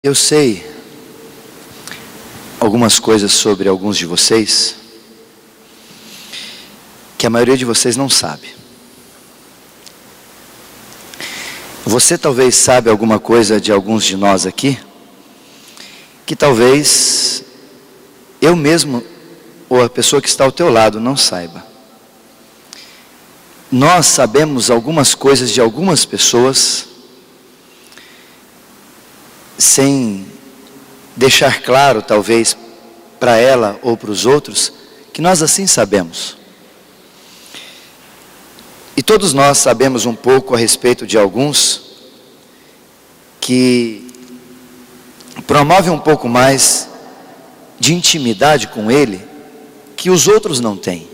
Eu sei algumas coisas sobre alguns de vocês que a maioria de vocês não sabe. Você talvez sabe alguma coisa de alguns de nós aqui que talvez eu mesmo ou a pessoa que está ao teu lado não saiba. Nós sabemos algumas coisas de algumas pessoas sem deixar claro, talvez, para ela ou para os outros, que nós assim sabemos. E todos nós sabemos um pouco a respeito de alguns que promovem um pouco mais de intimidade com Ele que os outros não têm.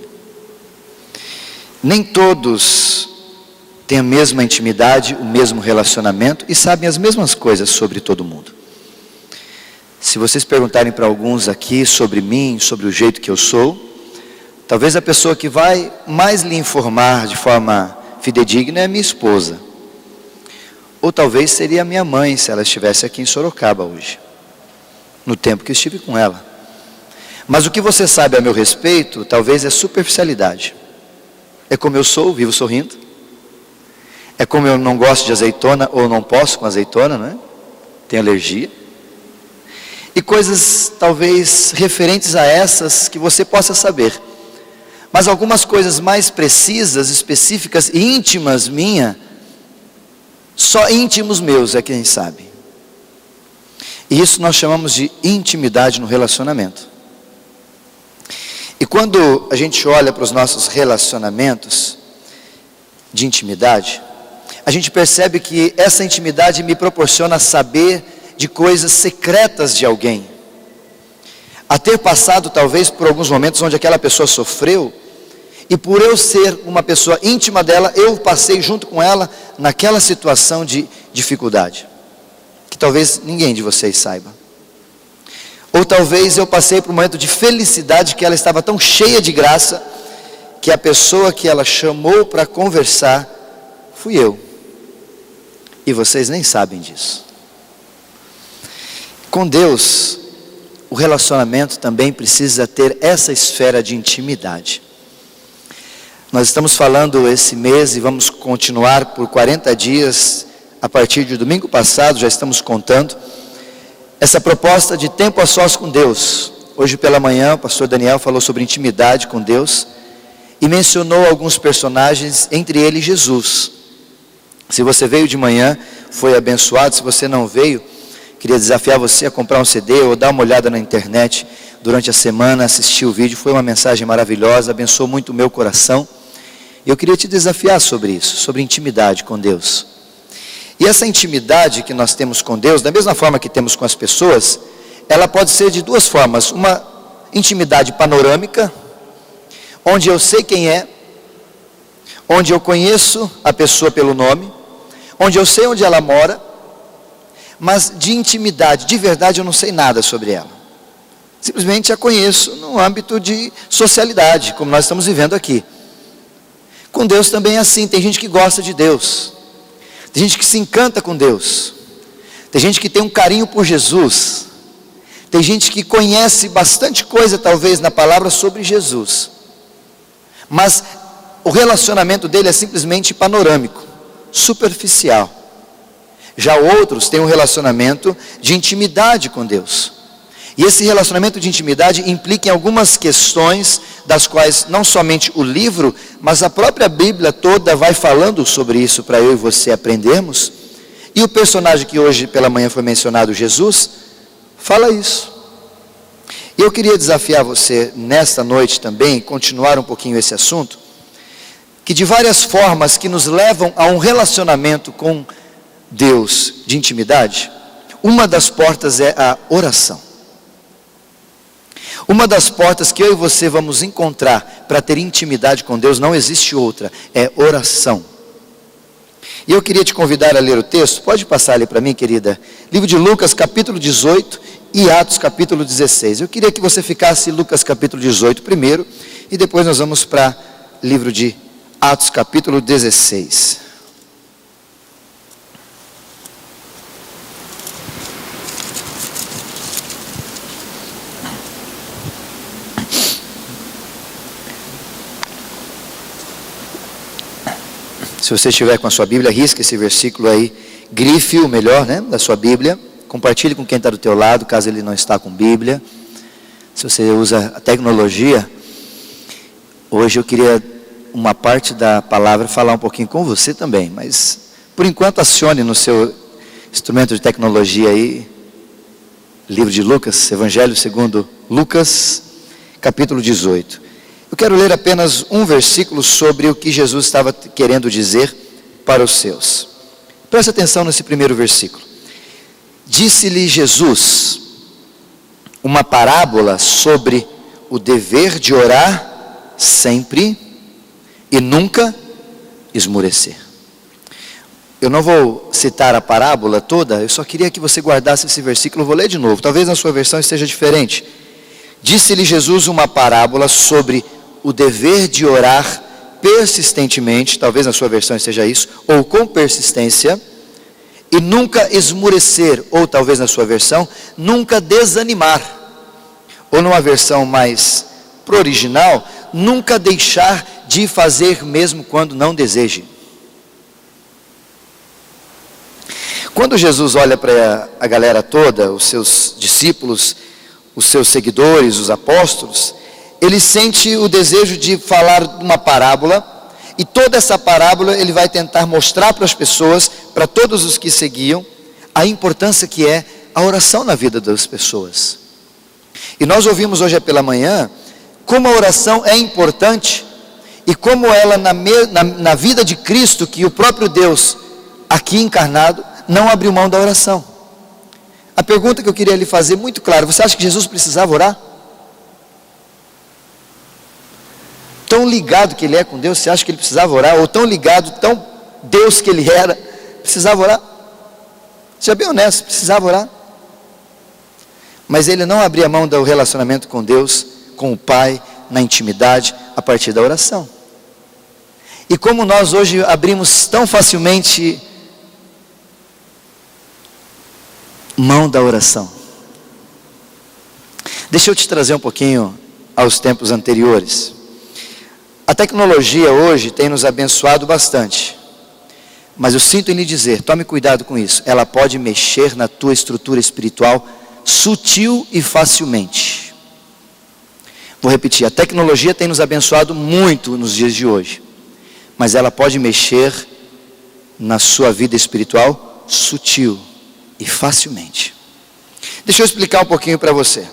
Nem todos têm a mesma intimidade, o mesmo relacionamento e sabem as mesmas coisas sobre todo mundo. Se vocês perguntarem para alguns aqui sobre mim, sobre o jeito que eu sou, talvez a pessoa que vai mais lhe informar de forma fidedigna é a minha esposa. Ou talvez seria a minha mãe, se ela estivesse aqui em Sorocaba hoje, no tempo que eu estive com ela. Mas o que você sabe a meu respeito, talvez é superficialidade. É como eu sou, vivo sorrindo. É como eu não gosto de azeitona, ou não posso com azeitona, né? Tenho alergia. E coisas talvez referentes a essas que você possa saber. Mas algumas coisas mais precisas, específicas e íntimas minha, só íntimos meus é quem sabe. E isso nós chamamos de intimidade no relacionamento. E quando a gente olha para os nossos relacionamentos de intimidade, a gente percebe que essa intimidade me proporciona saber de coisas secretas de alguém. A ter passado talvez por alguns momentos onde aquela pessoa sofreu, e por eu ser uma pessoa íntima dela, eu passei junto com ela naquela situação de dificuldade, que talvez ninguém de vocês saiba. Ou talvez eu passei por um momento de felicidade que ela estava tão cheia de graça, que a pessoa que ela chamou para conversar, fui eu. E vocês nem sabem disso. Com Deus, o relacionamento também precisa ter essa esfera de intimidade. Nós estamos falando esse mês e vamos continuar por 40 dias, a partir de domingo passado, já estamos contando, essa proposta de tempo a sós com Deus. Hoje pela manhã o pastor Daniel falou sobre intimidade com Deus e mencionou alguns personagens, entre eles Jesus. Se você veio de manhã, foi abençoado. Se você não veio, queria desafiar você a comprar um CD ou dar uma olhada na internet durante a semana, assistir o vídeo. Foi uma mensagem maravilhosa, abençoou muito o meu coração. E eu queria te desafiar sobre isso, sobre intimidade com Deus. E essa intimidade que nós temos com Deus, da mesma forma que temos com as pessoas, ela pode ser de duas formas. Uma intimidade panorâmica, onde eu sei quem é, onde eu conheço a pessoa pelo nome, onde eu sei onde ela mora, mas de intimidade, de verdade eu não sei nada sobre ela. Simplesmente a conheço no âmbito de socialidade, como nós estamos vivendo aqui. Com Deus também é assim, tem gente que gosta de Deus, tem gente que se encanta com Deus, tem gente que tem um carinho por Jesus, tem gente que conhece bastante coisa talvez na palavra sobre Jesus, mas o relacionamento dele é simplesmente panorâmico, superficial. Já outros têm um relacionamento de intimidade com Deus. E esse relacionamento de intimidade implica em algumas questões, das quais não somente o livro, mas a própria Bíblia toda vai falando sobre isso para eu e você aprendermos. E o personagem que hoje pela manhã foi mencionado, Jesus, fala isso. E eu queria desafiar você nesta noite também, continuar um pouquinho esse assunto, que de várias formas que nos levam a um relacionamento com Deus de intimidade, uma das portas é a oração. Uma das portas que eu e você vamos encontrar para ter intimidade com Deus, não existe outra, é oração. E eu queria te convidar a ler o texto, pode passar ali para mim, querida? Livro de Lucas, capítulo 18 e Atos, capítulo 16. Eu queria que você ficasse em Lucas, capítulo 18 primeiro, e depois nós vamos para livro de Atos, capítulo 16. Se você estiver com a sua Bíblia, risque esse versículo aí, grife o melhor, né, da sua Bíblia, compartilhe com quem está do teu lado, caso ele não está com Bíblia. Se você usa a tecnologia, hoje eu queria uma parte da palavra falar um pouquinho com você também, mas por enquanto acione no seu instrumento de tecnologia aí, livro de Lucas, Evangelho segundo Lucas, capítulo 18. Eu quero ler apenas um versículo sobre o que Jesus estava querendo dizer para os seus. Preste atenção nesse primeiro versículo. Disse-lhe Jesus uma parábola sobre o dever de orar sempre e nunca esmorecer. Eu não vou citar a parábola toda, eu só queria que você guardasse esse versículo. Eu vou ler de novo, talvez na sua versão esteja diferente. Disse-lhe Jesus uma parábola sobre o dever de orar persistentemente, talvez na sua versão esteja isso, ou com persistência, e nunca esmorecer, ou talvez na sua versão, nunca desanimar, ou numa versão mais pro original, nunca deixar de fazer mesmo quando não deseje. Quando Jesus olha para a galera toda, os seus discípulos, os seus seguidores, os apóstolos, ele sente o desejo de falar uma parábola, e toda essa parábola ele vai tentar mostrar para as pessoas, para todos os que seguiam, a importância que é a oração na vida das pessoas. E nós ouvimos hoje pela manhã, como a oração é importante, e como ela na vida de Cristo, que o próprio Deus, aqui encarnado, não abriu mão da oração. A pergunta que eu queria lhe fazer muito clara: você acha que Jesus precisava orar? Tão ligado que ele é com Deus, você acha que ele precisava orar? Ou tão ligado, tão Deus que ele era, precisava orar? Seja bem honesto, precisava orar. Mas ele não abria mão do relacionamento com Deus, com o Pai, na intimidade, a partir da oração. E como nós hoje abrimos tão facilmente mão da oração. Deixa eu te trazer um pouquinho aos tempos anteriores. A tecnologia hoje tem nos abençoado bastante, mas eu sinto em lhe dizer, tome cuidado com isso, ela pode mexer na tua estrutura espiritual sutil e facilmente. Vou repetir, a tecnologia tem nos abençoado muito nos dias de hoje, mas ela pode mexer na sua vida espiritual sutil e facilmente. Deixa eu explicar um pouquinho para você.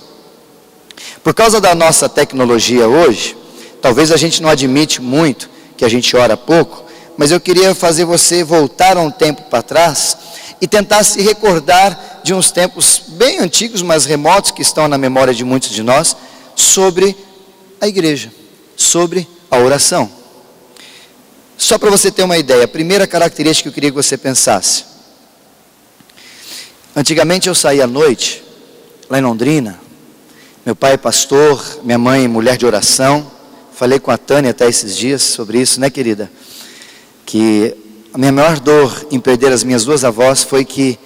Por causa da nossa tecnologia hoje, talvez a gente não admite muito que a gente ora pouco, mas eu queria fazer você voltar um tempo para trás e tentar se recordar de uns tempos bem antigos, mas remotos, que estão na memória de muitos de nós, sobre a igreja, sobre a oração. Só para você ter uma ideia, a primeira característica que eu queria que você pensasse. Antigamente eu saía à noite, lá em Londrina, meu pai é pastor, minha mãe mulher de oração. Falei com a Tânia até esses dias sobre isso, né, querida? Que a minha maior dor em perder as minhas duas avós foi que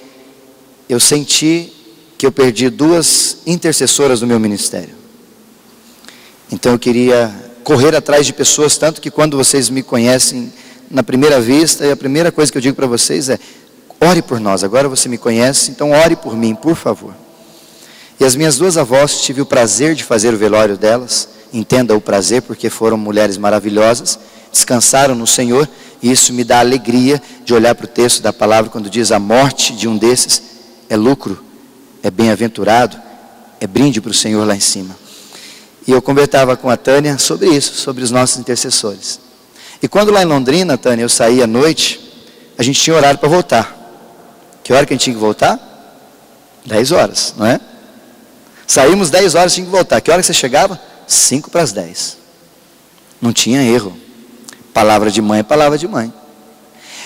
eu senti que eu perdi duas intercessoras do meu ministério. Então eu queria correr atrás de pessoas, tanto que quando vocês me conhecem na primeira vista, e a primeira coisa que eu digo para vocês é: ore por nós. Agora você me conhece, então ore por mim, por favor. E as minhas duas avós, tive o prazer de fazer o velório delas. Entenda o prazer, porque foram mulheres maravilhosas, descansaram no Senhor, e isso me dá alegria de olhar para o texto da palavra, quando diz: a morte de um desses é lucro, é bem-aventurado, é brinde para o Senhor lá em cima. E eu conversava com a Tânia sobre isso, sobre os nossos intercessores. E quando lá em Londrina, Tânia, eu saía à noite, a gente tinha horário para voltar. Que hora que a gente tinha que voltar? 10 horas, não é? Saímos 10 horas, tinha que voltar. Que hora que você chegava? 5 para as 10. Não tinha erro. Palavra de mãe é palavra de mãe.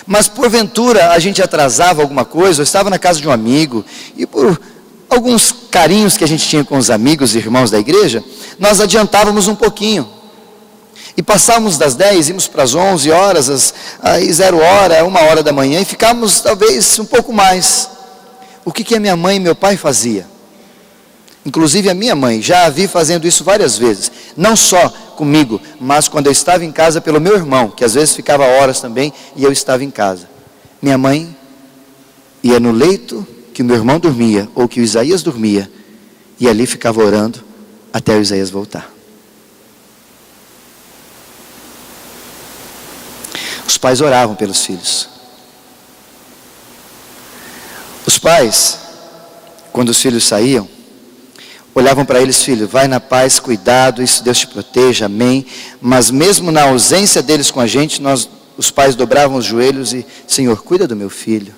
Mas porventura a gente atrasava alguma coisa, eu estava na casa de um amigo, e por alguns carinhos que a gente tinha com os amigos e irmãos da igreja, nós adiantávamos um pouquinho. E passávamos das 10, íamos para as 11 horas, aí 0 hora, 1 hora da manhã, e ficávamos talvez um pouco mais. O que a minha mãe e meu pai fazia? Inclusive a minha mãe, já a vi fazendo isso várias vezes. Não só comigo, mas quando eu estava em casa pelo meu irmão, que às vezes ficava horas também, e eu estava em casa. Minha mãe ia no leito que o meu irmão dormia, ou que o Isaías dormia, e ali ficava orando até o Isaías voltar. Os pais oravam pelos filhos. Os pais, quando os filhos saíam, olhavam para eles: filho, vai na paz, cuidado, isso Deus te proteja, amém. Mas mesmo na ausência deles com a gente, os pais dobravam os joelhos e: Senhor, cuida do meu filho.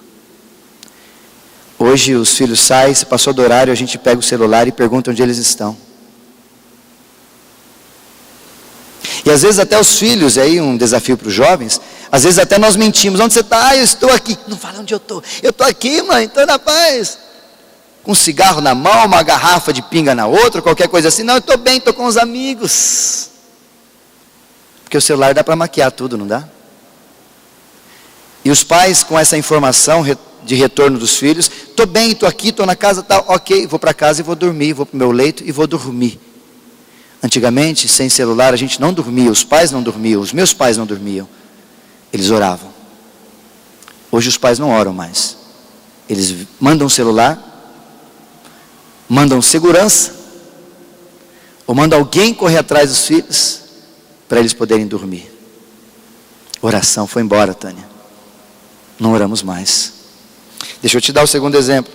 Hoje os filhos saem, se passou do horário, a gente pega o celular e pergunta onde eles estão. E às vezes até os filhos, aí um desafio para os jovens, às vezes até nós mentimos: onde você está? Eu estou aqui. Não fala onde eu estou. Eu estou aqui, mãe, estou na paz. Com um cigarro na mão, uma garrafa de pinga na outra, qualquer coisa assim. Não, eu estou bem, estou com os amigos. Porque o celular dá para maquiar tudo, não dá? E os pais com essa informação de retorno dos filhos: estou bem, estou aqui, estou na casa, tal, ok, vou para casa e vou dormir, vou para o meu leito e vou dormir. Antigamente, sem celular, a gente não dormia, os pais não dormiam, os meus pais não dormiam, eles oravam. Hoje os pais não oram mais, eles mandam celular, mandam segurança, ou mandam alguém correr atrás dos filhos, para eles poderem dormir. Oração foi embora, Tânia, não oramos mais. Deixa eu te dar o segundo exemplo.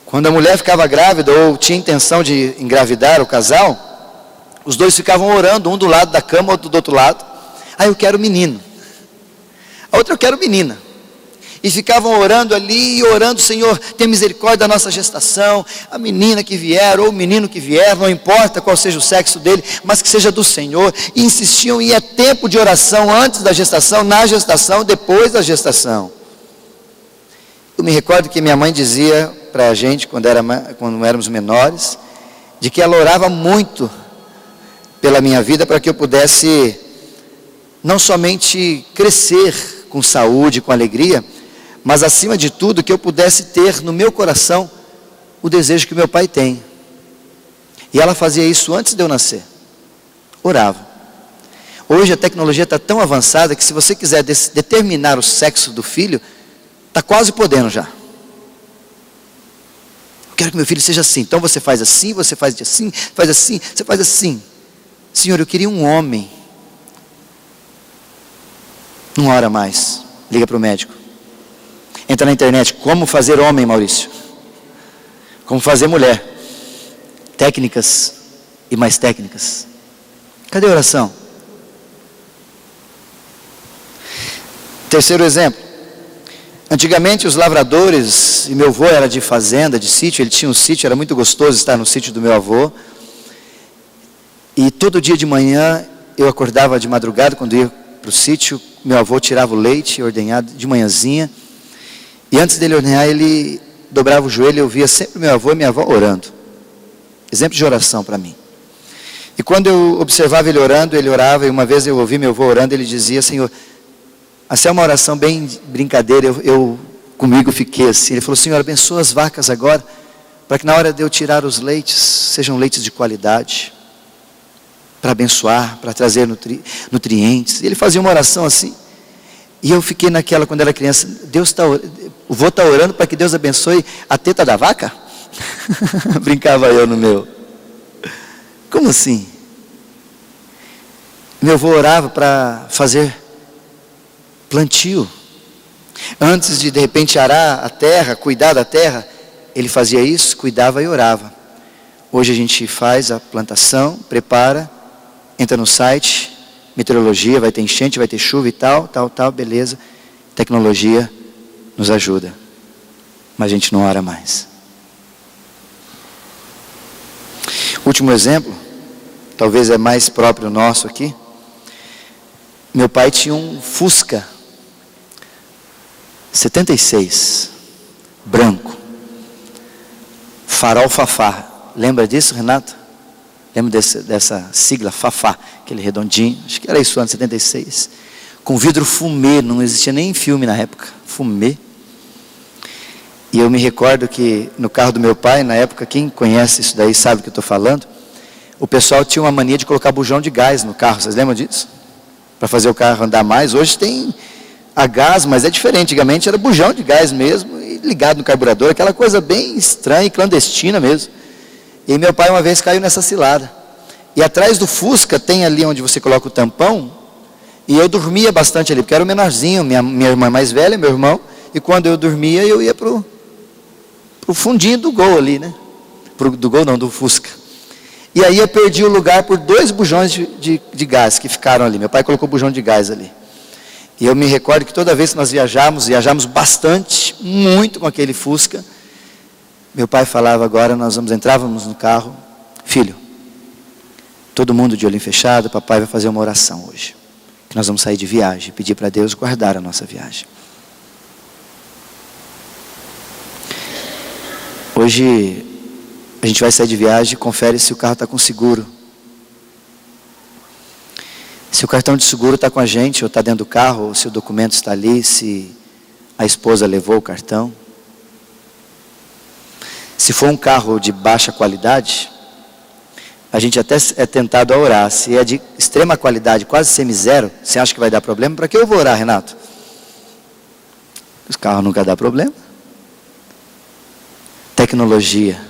Quando a mulher ficava grávida, ou tinha intenção de engravidar o casal, os dois ficavam orando, um do lado da cama, outro do outro lado. Eu quero menino, a outra: eu quero menina. E ficavam orando ali, e orando: Senhor, tenha misericórdia da nossa gestação, a menina que vier, ou o menino que vier, não importa qual seja o sexo dele, mas que seja do Senhor. E insistiam, e é tempo de oração antes da gestação, na gestação, depois da gestação. Eu me recordo que minha mãe dizia para a gente, quando éramos menores, de que ela orava muito pela minha vida, para que eu pudesse não somente crescer com saúde, com alegria, mas acima de tudo, que eu pudesse ter no meu coração o desejo que meu pai tem. E ela fazia isso antes de eu nascer, orava. Hoje a tecnologia está tão avançada que, se você quiser determinar o sexo do filho, está quase podendo já. Eu quero que meu filho seja assim, então você faz assim, você faz assim, você faz assim. Senhor, eu queria um homem. Não ora mais, liga para o médico. Entra na internet: como fazer homem, Maurício. Como fazer mulher. Técnicas e mais técnicas. Cadê a oração? Terceiro exemplo. Antigamente os lavradores, e meu avô era de fazenda, de sítio, ele tinha um sítio, era muito gostoso estar no sítio do meu avô. E todo dia de manhã eu acordava de madrugada, quando ia para o sítio, meu avô tirava o leite ordenhado de manhãzinha. E antes dele ordenhar, ele dobrava o joelho, e eu via sempre meu avô e minha avó orando. Exemplo de oração para mim. E quando eu observava ele orando, ele orava, e uma vez eu ouvi meu avô orando, ele dizia: Senhor, essa é uma oração bem brincadeira, eu comigo fiquei assim. Ele falou: Senhor, abençoa as vacas agora, para que na hora de eu tirar os leites, sejam leites de qualidade, para abençoar, para trazer nutrientes. Ele fazia uma oração assim, e eu fiquei naquela, quando era criança: o vô está orando para que Deus abençoe a teta da vaca? Brincava eu no meu. Como assim? Meu avô orava para fazer plantio. Antes de repente arar a terra, cuidar da terra, ele fazia isso, cuidava e orava. Hoje a gente faz a plantação, prepara, entra no site, meteorologia, vai ter enchente, vai ter chuva e tal, beleza. Tecnologia nos ajuda, mas a gente não ora mais. Último exemplo, talvez é mais próprio nosso aqui. Meu pai tinha um Fusca 76, branco, farol Fafá. Lembra disso, Renato? Lembra dessa sigla, Fafá, aquele redondinho? Acho que era isso, ano 76. Com vidro fumê, não existia nem filme na época, fumê. E eu me recordo que no carro do meu pai, na época, quem conhece isso daí sabe o que eu estou falando, o pessoal tinha uma mania de colocar bujão de gás no carro, vocês lembram disso? Para fazer o carro andar mais. Hoje tem a gás, mas é diferente. Antigamente era bujão de gás mesmo, e ligado no carburador, aquela coisa bem estranha e clandestina mesmo. E meu pai uma vez caiu nessa cilada. E atrás do Fusca tem ali onde você coloca o tampão, e eu dormia bastante ali, porque eu era o menorzinho, minha irmã mais velha, meu irmão, e quando eu dormia eu ia pro fundinho do Gol ali, né? Do Gol não, do Fusca. E aí eu perdi o lugar por 2 bujões de gás que ficaram ali. Meu pai colocou bujão de gás ali. E eu me recordo que toda vez que nós viajamos bastante, muito com aquele Fusca, meu pai falava: agora nós entrávamos no carro, filho, todo mundo de olho fechado, papai vai fazer uma oração hoje, que nós vamos sair de viagem, pedir para Deus guardar a nossa viagem. Hoje a gente vai sair de viagem e confere se o carro está com seguro. Se o cartão de seguro está com a gente, ou está dentro do carro, ou se o documento está ali, se a esposa levou o cartão. Se for um carro de baixa qualidade, a gente até é tentado a orar. Se é de extrema qualidade, quase semi-zero, você acha que vai dar problema? Para que eu vou orar, Renato? Os carros nunca dá problema. Tecnologia.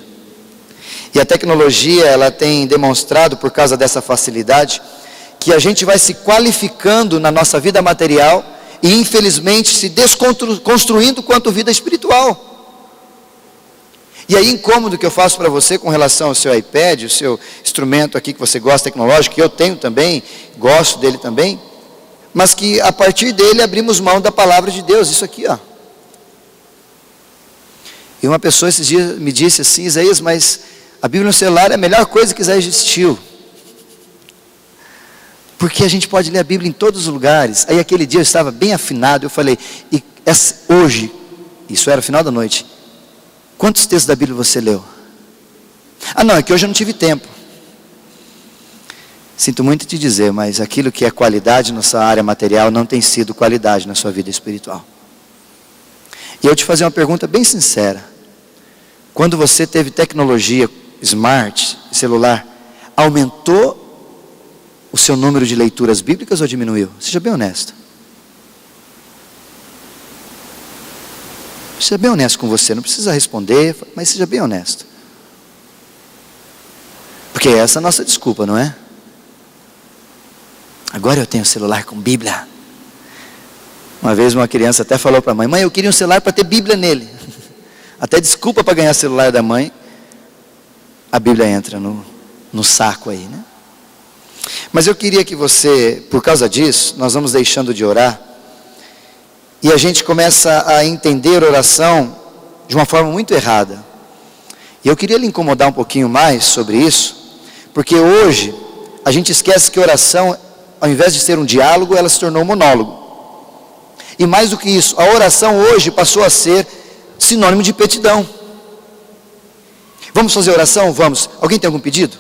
E a tecnologia, ela tem demonstrado, por causa dessa facilidade, que a gente vai se qualificando na nossa vida material e infelizmente se desconstruindo quanto vida espiritual. E aí, incômodo que eu faço para você com relação ao seu iPad, o seu instrumento aqui que você gosta tecnológico, que eu tenho também, gosto dele também, mas que a partir dele abrimos mão da palavra de Deus, isso aqui, ó. E uma pessoa esses dias me disse assim: Isaías, mas a Bíblia no celular é a melhor coisa que já existiu. Porque a gente pode ler a Bíblia em todos os lugares. Aí aquele dia eu estava bem afinado, eu falei, hoje, isso era o final da noite, quantos textos da Bíblia você leu? Ah não, é que hoje eu não tive tempo. Sinto muito te dizer, mas aquilo que é qualidade na nossa área material não tem sido qualidade na sua vida espiritual. E eu te fazer uma pergunta bem sincera. Quando você teve tecnologia, smart, celular, aumentou o seu número de leituras bíblicas ou diminuiu? Seja bem honesto. Seja bem honesto com você, não precisa responder, mas seja bem honesto. Porque essa é a nossa desculpa, não é? Agora eu tenho celular com Bíblia. Uma vez uma criança até falou para a mãe: mãe, eu queria um celular para ter Bíblia nele. Até desculpa para ganhar celular da mãe, a Bíblia entra no saco aí, né? Mas eu queria que você, por causa disso, nós vamos deixando de orar, e a gente começa a entender oração de uma forma muito errada. E eu queria lhe incomodar um pouquinho mais sobre isso, porque hoje a gente esquece que oração, ao invés de ser um diálogo, ela se tornou um monólogo. E mais do que isso, a oração hoje passou a ser sinônimo de petidão. Vamos fazer oração? Vamos. Alguém tem algum pedido?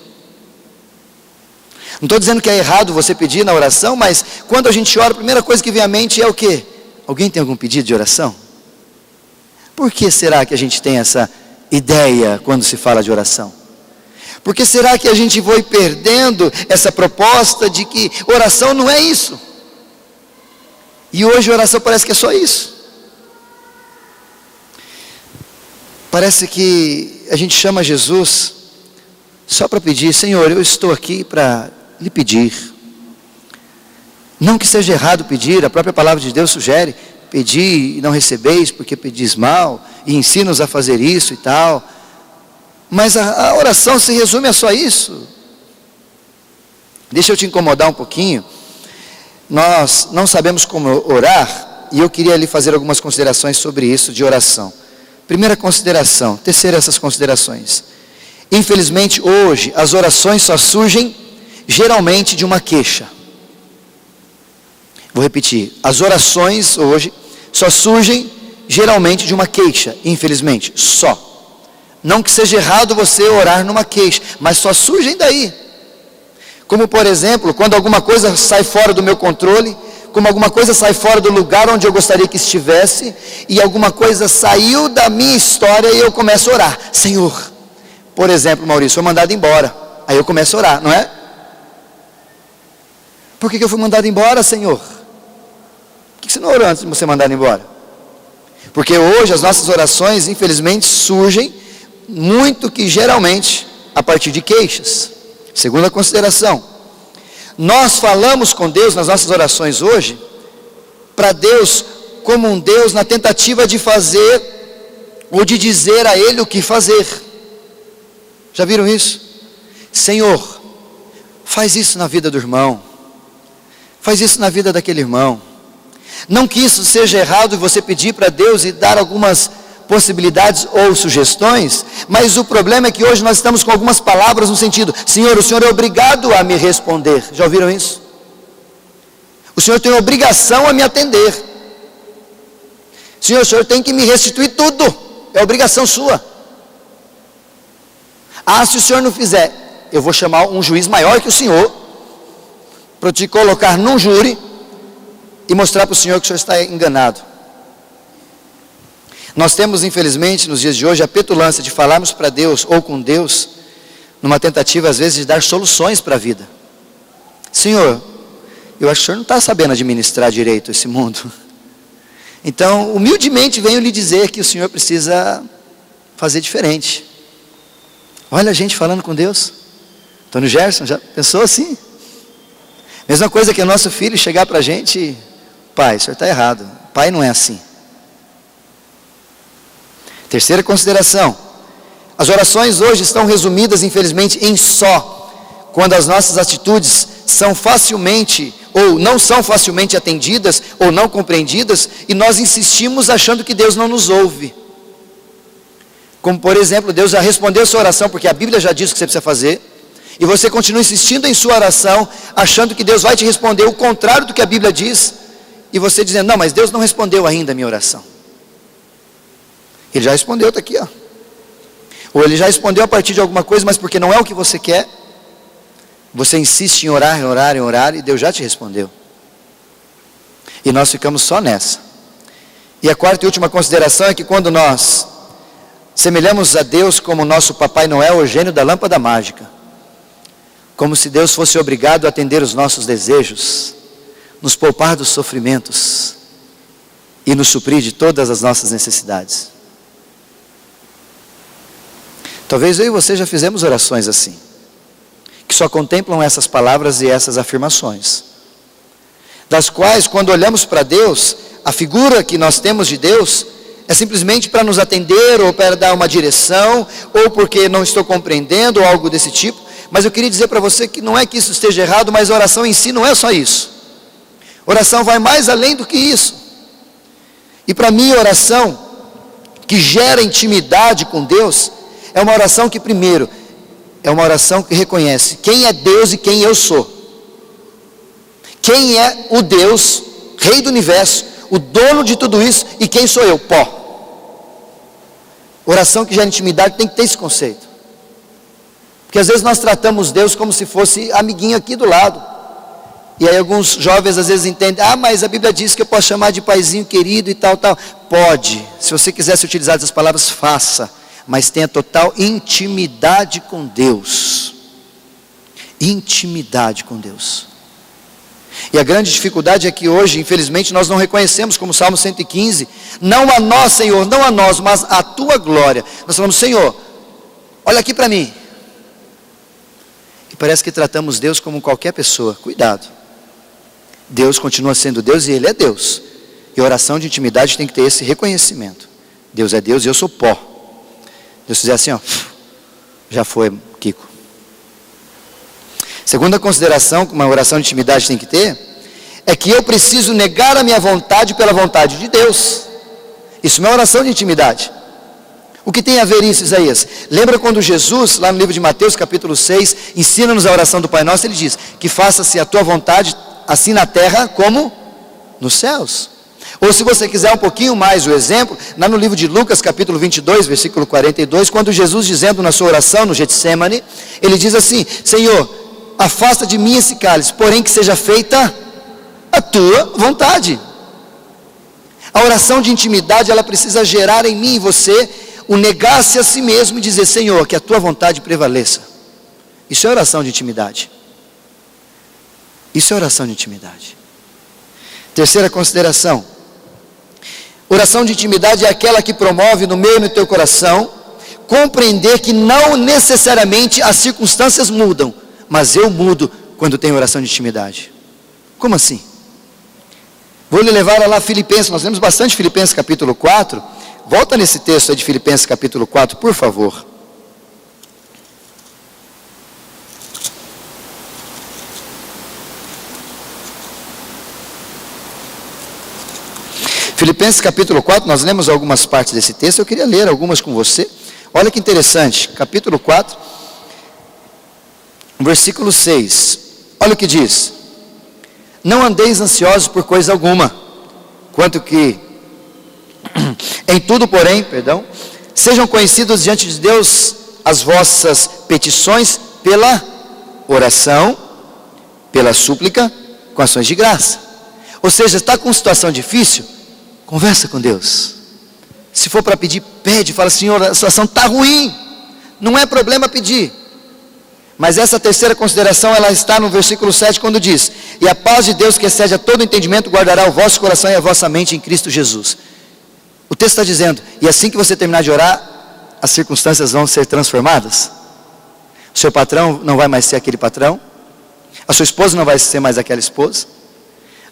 Não estou dizendo que é errado você pedir na oração, mas quando a gente ora, a primeira coisa que vem à mente é o quê? Alguém tem algum pedido de oração? Por que será que a gente tem essa ideia quando se fala de oração? Por que será que a gente foi perdendo essa proposta de que oração não é isso? E hoje a oração parece que é só isso. Parece que a gente chama Jesus só para pedir: Senhor, eu estou aqui para lhe pedir. Não que seja errado pedir, a própria palavra de Deus sugere: pedi e não recebeis porque pedis mal, e ensina-nos a fazer isso e tal. Mas a oração se resume a só isso. Deixa eu te incomodar um pouquinho. Nós não sabemos como orar, e eu queria lhe fazer algumas considerações sobre isso de oração. Primeira consideração, terceira essas considerações. Infelizmente hoje as orações só surgem geralmente de uma queixa. Vou repetir, as orações hoje só surgem geralmente de uma queixa, infelizmente, só. Não que seja errado você orar numa queixa, mas só surgem daí. Como por exemplo, quando alguma coisa sai fora do meu controle, como alguma coisa sai fora do lugar onde eu gostaria que estivesse, e alguma coisa saiu da minha história e eu começo a orar: Senhor, por exemplo, Maurício, foi mandado embora. Aí eu começo a orar, não é? Por que eu fui mandado embora, Senhor? Por que você não orou antes de você mandar embora? Porque hoje as nossas orações, infelizmente, surgem muito que geralmente a partir de queixas. Segunda consideração, nós falamos com Deus nas nossas orações hoje, para Deus como um Deus na tentativa de fazer ou de dizer a Ele o que fazer. Já viram isso? Senhor, faz isso na vida do irmão, faz isso na vida daquele irmão. Não que isso seja errado você pedir para Deus e dar algumas possibilidades ou sugestões, mas o problema é que hoje nós estamos com algumas palavras no sentido: Senhor, o Senhor é obrigado a me responder. Já ouviram isso? O Senhor tem obrigação a me atender. Senhor, o Senhor tem que me restituir tudo, é obrigação sua. Ah, se o Senhor não fizer, eu vou chamar um juiz maior que o Senhor, para te colocar num júri e mostrar para o Senhor que o Senhor está enganado. Nós temos, infelizmente, nos dias de hoje, a petulância de falarmos para Deus ou com Deus, numa tentativa às vezes de dar soluções para a vida. Senhor, eu acho que o Senhor não está sabendo administrar direito esse mundo. Então, humildemente venho lhe dizer que o Senhor precisa fazer diferente. Olha a gente falando com Deus. Antônio Gerson, já pensou assim? Mesma coisa que o nosso filho chegar para a gente: pai, o senhor está errado, pai não é assim. Terceira consideração, as orações hoje estão resumidas infelizmente em só, quando as nossas atitudes são facilmente ou não são facilmente atendidas ou não compreendidas, e nós insistimos achando que Deus não nos ouve. Como por exemplo, Deus já respondeu sua oração porque a Bíblia já diz o que você precisa fazer, e você continua insistindo em sua oração, achando que Deus vai te responder o contrário do que a Bíblia diz, e você dizendo: não, mas Deus não respondeu ainda a minha oração. Ele já respondeu, está aqui, ó. Ou Ele já respondeu a partir de alguma coisa, mas porque não é o que você quer, você insiste em orar, em orar, em orar, e Deus já te respondeu. E nós ficamos só nessa. E a quarta e última consideração é que quando nós semelhamos a Deus como nosso Papai Noel, o gênio da lâmpada mágica, como se Deus fosse obrigado a atender os nossos desejos, nos poupar dos sofrimentos e nos suprir de todas as nossas necessidades. Talvez eu e você já fizemos orações assim, que só contemplam essas palavras e essas afirmações, das quais, quando olhamos para Deus, a figura que nós temos de Deus é simplesmente para nos atender, ou para dar uma direção, ou porque não estou compreendendo, ou algo desse tipo. Mas eu queria dizer para você que não é que isso esteja errado, mas a oração em si não é só isso. Oração vai mais além do que isso. E para mim, a oração que gera intimidade com Deus é uma oração que, primeiro, é uma oração que reconhece quem é Deus e quem eu sou. Quem é o Deus, Rei do Universo, o dono de tudo isso, e quem sou eu? Pó. Oração que gera intimidade tem que ter esse conceito. Porque às vezes nós tratamos Deus como se fosse amiguinho aqui do lado. E aí alguns jovens às vezes entendem: ah, mas a Bíblia diz que eu posso chamar de paizinho querido e tal, tal. Pode, se você quisesse utilizar essas palavras, faça. Mas tenha total intimidade com Deus. Intimidade com Deus. E a grande dificuldade é que hoje, infelizmente, nós não reconhecemos, como o Salmo 115, não a nós, Senhor, não a nós, mas a Tua glória. Nós falamos: Senhor, olha aqui para mim. E parece que tratamos Deus como qualquer pessoa. Cuidado. Deus continua sendo Deus e Ele é Deus. E a oração de intimidade tem que ter esse reconhecimento. Deus é Deus e eu sou pó. Deus fizer assim, ó, já foi, Kiko. Segunda consideração que uma oração de intimidade tem que ter, é que eu preciso negar a minha vontade pela vontade de Deus. Isso não é oração de intimidade. O que tem a ver isso, Isaías? Lembra quando Jesus, lá no livro de Mateus, capítulo 6, ensina-nos a oração do Pai Nosso? Ele diz: que faça-se a tua vontade, assim na terra como nos céus. Ou se você quiser um pouquinho mais o exemplo, lá no livro de Lucas, capítulo 22, versículo 42, quando Jesus, dizendo na sua oração no Getsemane, ele diz assim: Senhor, afasta de mim esse cálice, porém que seja feita a tua vontade. A oração de intimidade, ela precisa gerar em mim e você o negar-se a si mesmo e dizer: Senhor, que a tua vontade prevaleça. Isso é oração de intimidade. Isso é oração de intimidade. Terceira consideração. Oração de intimidade é aquela que promove no meu e no teu coração compreender que não necessariamente as circunstâncias mudam, mas eu mudo quando tenho oração de intimidade. Como assim? Vou lhe levar lá a Filipenses, nós lemos bastante Filipenses capítulo 4, volta nesse texto aí de Filipenses capítulo 4, por favor. Filipenses capítulo 4, nós lemos algumas partes desse texto, eu queria ler algumas com você. Olha que interessante, capítulo 4, versículo 6, olha o que diz: não andeis ansiosos por coisa alguma, quanto que, em tudo porém, sejam conhecidos diante de Deus as vossas petições pela oração, pela súplica, com ações de graça. Ou seja, está com situação difícil? Conversa com Deus. Se for para pedir, pede, fala: Senhor, a situação está ruim, não é problema pedir. Mas essa terceira consideração, ela está no versículo 7, quando diz: e a paz de Deus, que excede a todo entendimento, guardará o vosso coração e a vossa mente em Cristo Jesus. O texto está dizendo, e assim que você terminar de orar, as circunstâncias vão ser transformadas. O seu patrão não vai mais ser aquele patrão, a sua esposa não vai ser mais aquela esposa,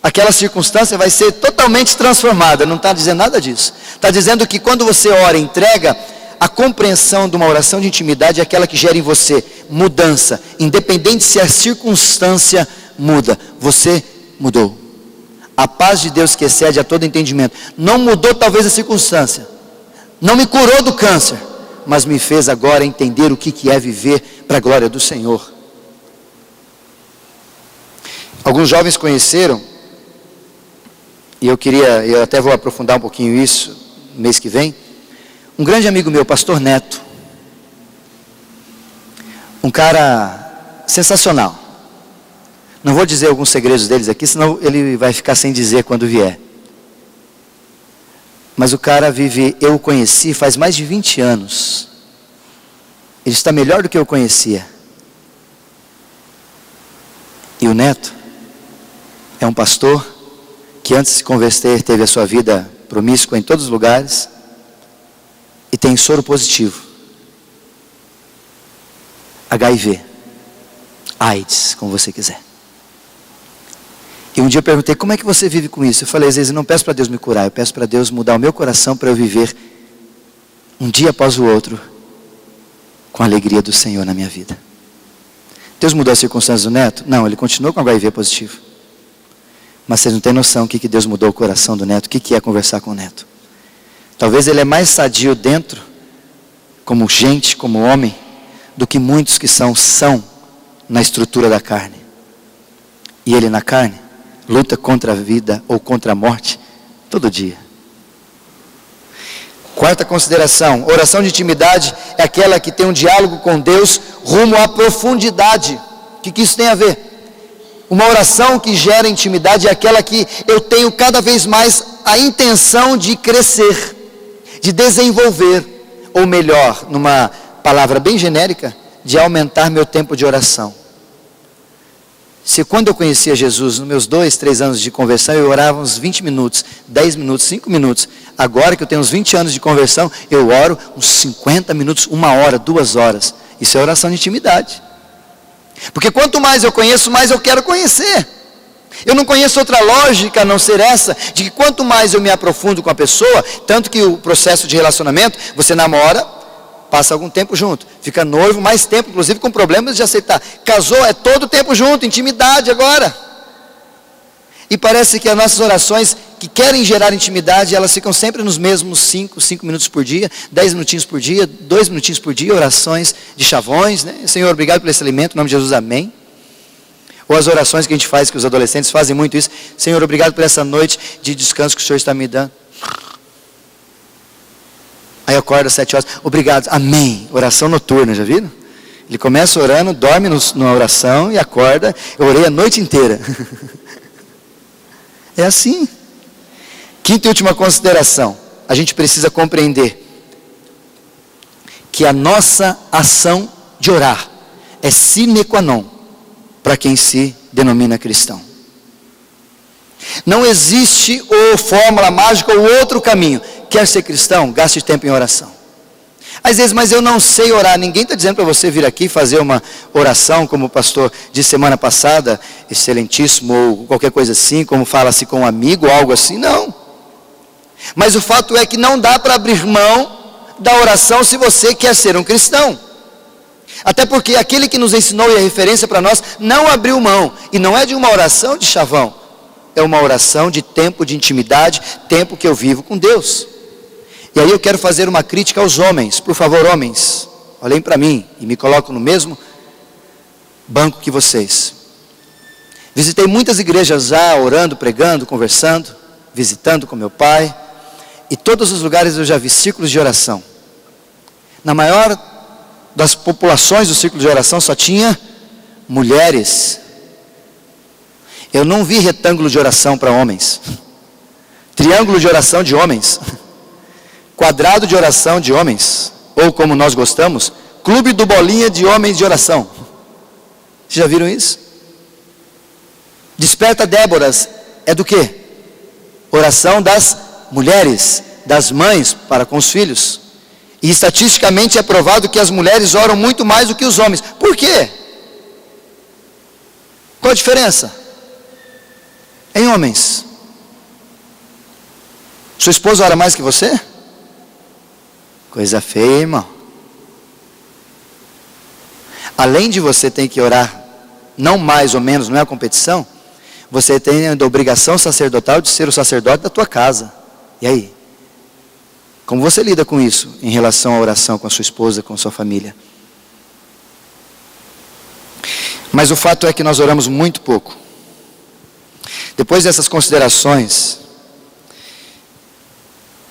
aquela circunstância vai ser totalmente transformada. Não está dizendo nada disso. Está dizendo que quando você ora e entrega, a compreensão de uma oração de intimidade é aquela que gera em você mudança, independente se a circunstância muda, você mudou. A paz de Deus que excede a todo entendimento, não mudou talvez a circunstância, não me curou do câncer, mas me fez agora entender o que é viver para a glória do Senhor. Alguns jovens conheceram, e eu até vou aprofundar um pouquinho isso no mês que vem, um grande amigo meu, pastor Neto, um cara sensacional. Não vou dizer alguns segredos deles aqui, senão ele vai ficar sem dizer quando vier. Mas o cara vive, eu o conheci faz mais de 20 anos. Ele está melhor do que eu conhecia. E o Neto é um pastor que antes de se converter teve a sua vida promíscua em todos os lugares e tem soro positivo, HIV, AIDS, como você quiser. E um dia eu perguntei: como é que você vive com isso? Eu falei: às vezes eu não peço para Deus me curar, eu peço para Deus mudar o meu coração para eu viver um dia após o outro com a alegria do Senhor na minha vida. Deus mudou as circunstâncias do Neto? Não, ele continuou com HIV positivo. Mas vocês não têm noção o que Deus mudou o coração do Neto, o que é conversar com o Neto. Talvez ele é mais sadio dentro, como gente, como homem, do que muitos que são na estrutura da carne. E ele na carne luta contra a vida ou contra a morte todo dia. Quarta consideração: oração de intimidade é aquela que tem um diálogo com Deus rumo à profundidade. O que isso tem a ver? Uma oração que gera intimidade é aquela que eu tenho cada vez mais a intenção de crescer, de desenvolver, ou melhor, numa palavra bem genérica, de aumentar meu tempo de oração. Se quando eu conhecia Jesus, nos meus 2, 3 anos de conversão, eu orava uns 20 minutos, 10 minutos, 5 minutos. Agora que eu tenho uns 20 anos de conversão, eu oro uns 50 minutos, 1 hora, 2 horas. Isso é oração de intimidade. Porque quanto mais eu conheço, mais eu quero conhecer. Eu não conheço outra lógica a não ser essa, de que quanto mais eu me aprofundo com a pessoa, tanto que o processo de relacionamento, você namora, passa algum tempo junto, fica noivo, mais tempo, inclusive com problemas de aceitar. Casou, é todo tempo junto, intimidade agora. E parece que as nossas orações que querem gerar intimidade, elas ficam sempre nos mesmos 5 minutos por dia, 10 minutinhos por dia, 2 minutinhos por dia, orações de chavões, né? Senhor, obrigado por esse alimento, em nome de Jesus, amém. Ou as orações que a gente faz, que os adolescentes fazem muito isso: Senhor, obrigado por essa noite de descanso que o Senhor está me dando. Aí acorda às 7 horas, obrigado, amém. Oração noturna, já viram? Ele começa orando, dorme na oração e acorda, eu orei a noite inteira. É assim. Quinta e última consideração: a gente precisa compreender que a nossa ação de orar é sine qua non para quem se denomina cristão. Não existe ou fórmula mágica ou outro caminho. Quer ser cristão? Gaste tempo em oração. Às vezes, mas eu não sei orar. Ninguém está dizendo para você vir aqui fazer uma oração, como o pastor disse semana passada, excelentíssimo, ou qualquer coisa assim, como fala-se com um amigo, ou algo assim. Não. Mas o fato é que não dá para abrir mão da oração se você quer ser um cristão. Até porque aquele que nos ensinou e é referência para nós, não abriu mão. E não é de uma oração de chavão. É uma oração de tempo de intimidade, tempo que eu vivo com Deus. E aí eu quero fazer uma crítica aos homens. Por favor, homens, olhem para mim e me colocam no mesmo banco que vocês. Visitei muitas igrejas já, orando, pregando, conversando, visitando com meu pai. E todos os lugares eu já vi círculos de oração. Na maior das populações do círculo de oração só tinha mulheres. Eu não vi retângulo de oração para homens, triângulo de oração de homens, quadrado de oração de homens, ou como nós gostamos, clube do bolinha de homens de oração. Vocês já viram isso? Desperta Déboras é do quê? Oração das mulheres, das mães para com os filhos. E estatisticamente é provado que as mulheres oram muito mais do que os homens. Por quê? Qual a diferença? Em homens, sua esposa ora mais que você? Coisa feia, irmão. Além de você ter que orar, não mais ou menos, não é a competição, você tem a obrigação sacerdotal de ser o sacerdote da tua casa. E aí? Como você lida com isso, em relação à oração com a sua esposa, com a sua família? Mas o fato é que nós oramos muito pouco. Depois dessas considerações,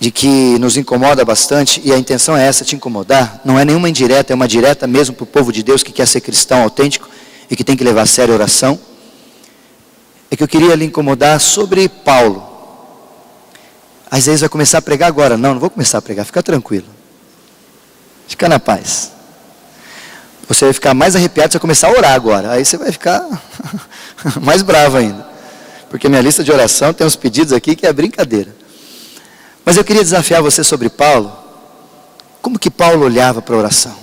de que nos incomoda bastante, e a intenção é essa, te incomodar, não é nenhuma indireta, é uma direta mesmo para o povo de Deus que quer ser cristão autêntico e que tem que levar a sério a oração, é que eu queria lhe incomodar sobre Paulo. Às vezes vai começar a pregar agora. Não vou começar a pregar, fica tranquilo. Fica na paz. Você vai ficar mais arrepiado, você vai começar a orar agora. Aí você vai ficar mais bravo ainda. Porque minha lista de oração tem uns pedidos aqui que é brincadeira. Mas eu queria desafiar você sobre Paulo. Como que Paulo olhava para a oração?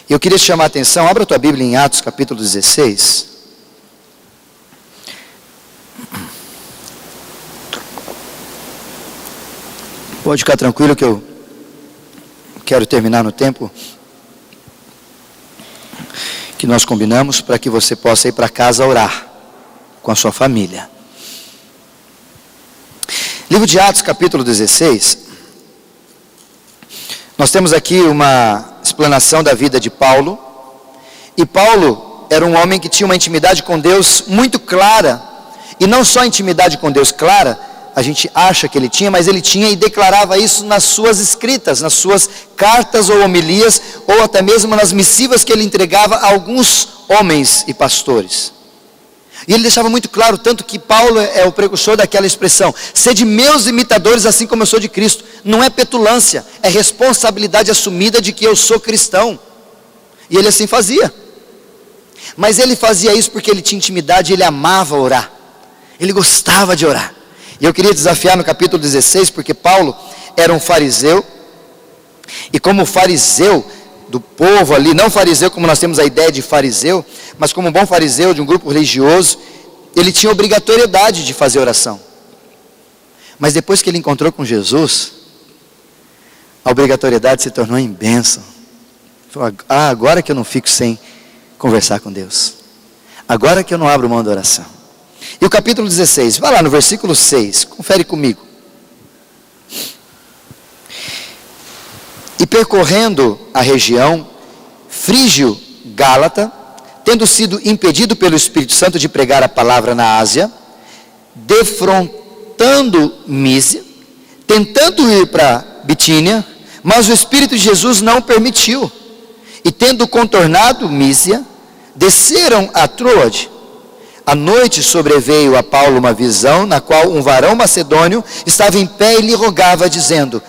E eu queria te chamar a atenção, abra a tua Bíblia em Atos capítulo 16. Pode ficar tranquilo que eu quero terminar no tempo que nós combinamos, para que você possa ir para casa orar com a sua família. Livro de Atos, capítulo 16. Nós temos aqui uma explanação da vida de Paulo. E Paulo era um homem que tinha uma intimidade com Deus muito clara. E não só intimidade com Deus clara, a gente acha que ele tinha, mas ele tinha e declarava isso nas suas escritas, nas suas cartas ou homilias, ou até mesmo nas missivas que ele entregava a alguns homens e pastores. E ele deixava muito claro, tanto que Paulo é o precursor daquela expressão: sede meus imitadores assim como eu sou de Cristo. Não é petulância, é responsabilidade assumida de que eu sou cristão. E ele assim fazia. Mas ele fazia isso porque ele tinha intimidade, ele amava orar. Ele gostava de orar. E eu queria desafiar no capítulo 16, porque Paulo era um fariseu. E como fariseu do povo ali, não fariseu como nós temos a ideia de fariseu, mas como um bom fariseu de um grupo religioso, ele tinha obrigatoriedade de fazer oração. Mas depois que ele encontrou com Jesus, a obrigatoriedade se tornou em bênção. Ele falou: agora que eu não fico sem conversar com Deus, agora que eu não abro mão da oração. E o capítulo 16, vai lá no versículo 6, confere comigo. E percorrendo a região frígio-gálata, tendo sido impedido pelo Espírito Santo de pregar a palavra na Ásia, defrontando Mísia, tentando ir para Bitínia, mas o Espírito de Jesus não permitiu. E tendo contornado Mísia, desceram a Troade. À noite sobreveio a Paulo uma visão, na qual um varão macedônio estava em pé e lhe rogava, dizendo: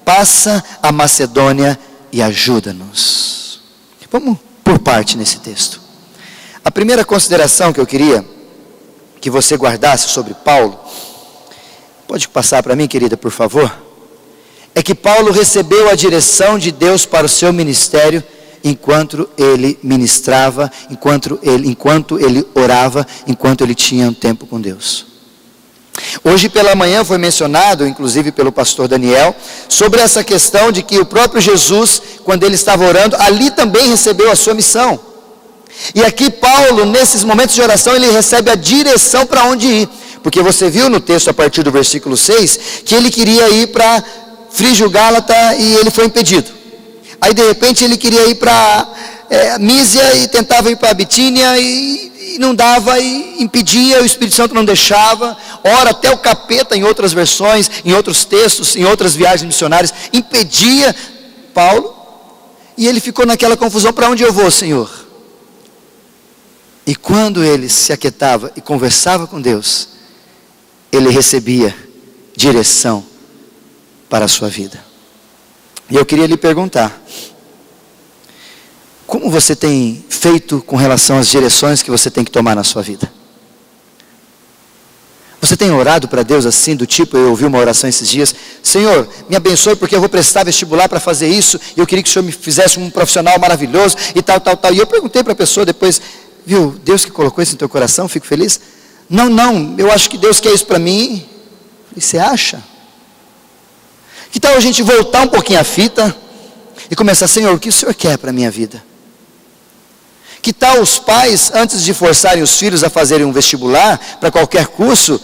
passa a Macedônia e ajuda-nos. Vamos por parte nesse texto. A primeira consideração que eu queria que você guardasse sobre Paulo, pode passar para mim, querida, por favor? É que Paulo recebeu a direção de Deus para o seu ministério enquanto ele ministrava, enquanto ele orava, enquanto ele tinha um tempo com Deus. Hoje pela manhã foi mencionado, inclusive pelo pastor Daniel, sobre essa questão de que o próprio Jesus, quando ele estava orando, ali também recebeu a sua missão. E aqui Paulo, nesses momentos de oração, ele recebe a direção para onde ir. Porque você viu no texto a partir do versículo 6, que ele queria ir para Frígio Gálata e ele foi impedido. Aí de repente ele queria ir para Mísia e tentava ir para Bitínia e não dava, e impedia, o Espírito Santo não deixava. Ora, até o capeta, em outras versões, em outros textos, em outras viagens missionárias, impedia Paulo. E ele ficou naquela confusão: para onde eu vou, Senhor? E quando ele se aquietava e conversava com Deus, ele recebia direção para a sua vida. E eu queria lhe perguntar: como você tem feito com relação às direções que você tem que tomar na sua vida? Você tem orado para Deus assim, do tipo, eu ouvi uma oração esses dias: Senhor, me abençoe porque eu vou prestar vestibular para fazer isso, e eu queria que o Senhor me fizesse um profissional maravilhoso, e tal. E eu perguntei para a pessoa depois: viu, Deus que colocou isso no teu coração, fico feliz. Não, eu acho que Deus quer isso para mim. E você acha? Que tal a gente voltar um pouquinho a fita e começar: Senhor, o que o Senhor quer para a minha vida? Que tal os pais, antes de forçarem os filhos a fazerem um vestibular para qualquer curso,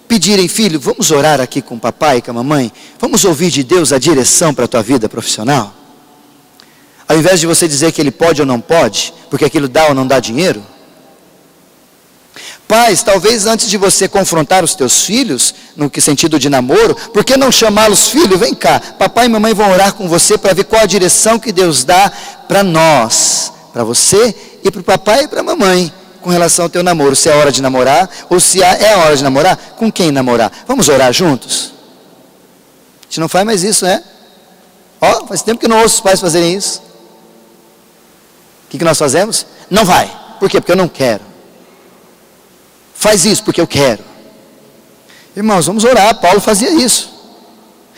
pedirem: filho, vamos orar aqui com o papai e com a mamãe, vamos ouvir de Deus a direção para a tua vida profissional? Ao invés de você dizer que ele pode ou não pode, porque aquilo dá ou não dá dinheiro. Pais, talvez antes de você confrontar os teus filhos, no sentido de namoro, por que não chamá-los: filho, vem cá, papai e mamãe vão orar com você para ver qual a direção que Deus dá para nós, para você e para o papai e para a mamãe, com relação ao teu namoro, se é hora de namorar, ou se é a hora de namorar, com quem namorar. Vamos orar juntos? A gente não faz mais isso, né? Faz tempo que eu não ouço os pais fazerem isso. O que nós fazemos? Não vai. Por quê? Porque eu não quero. Faz isso porque eu quero. Irmãos, vamos orar. Paulo fazia isso.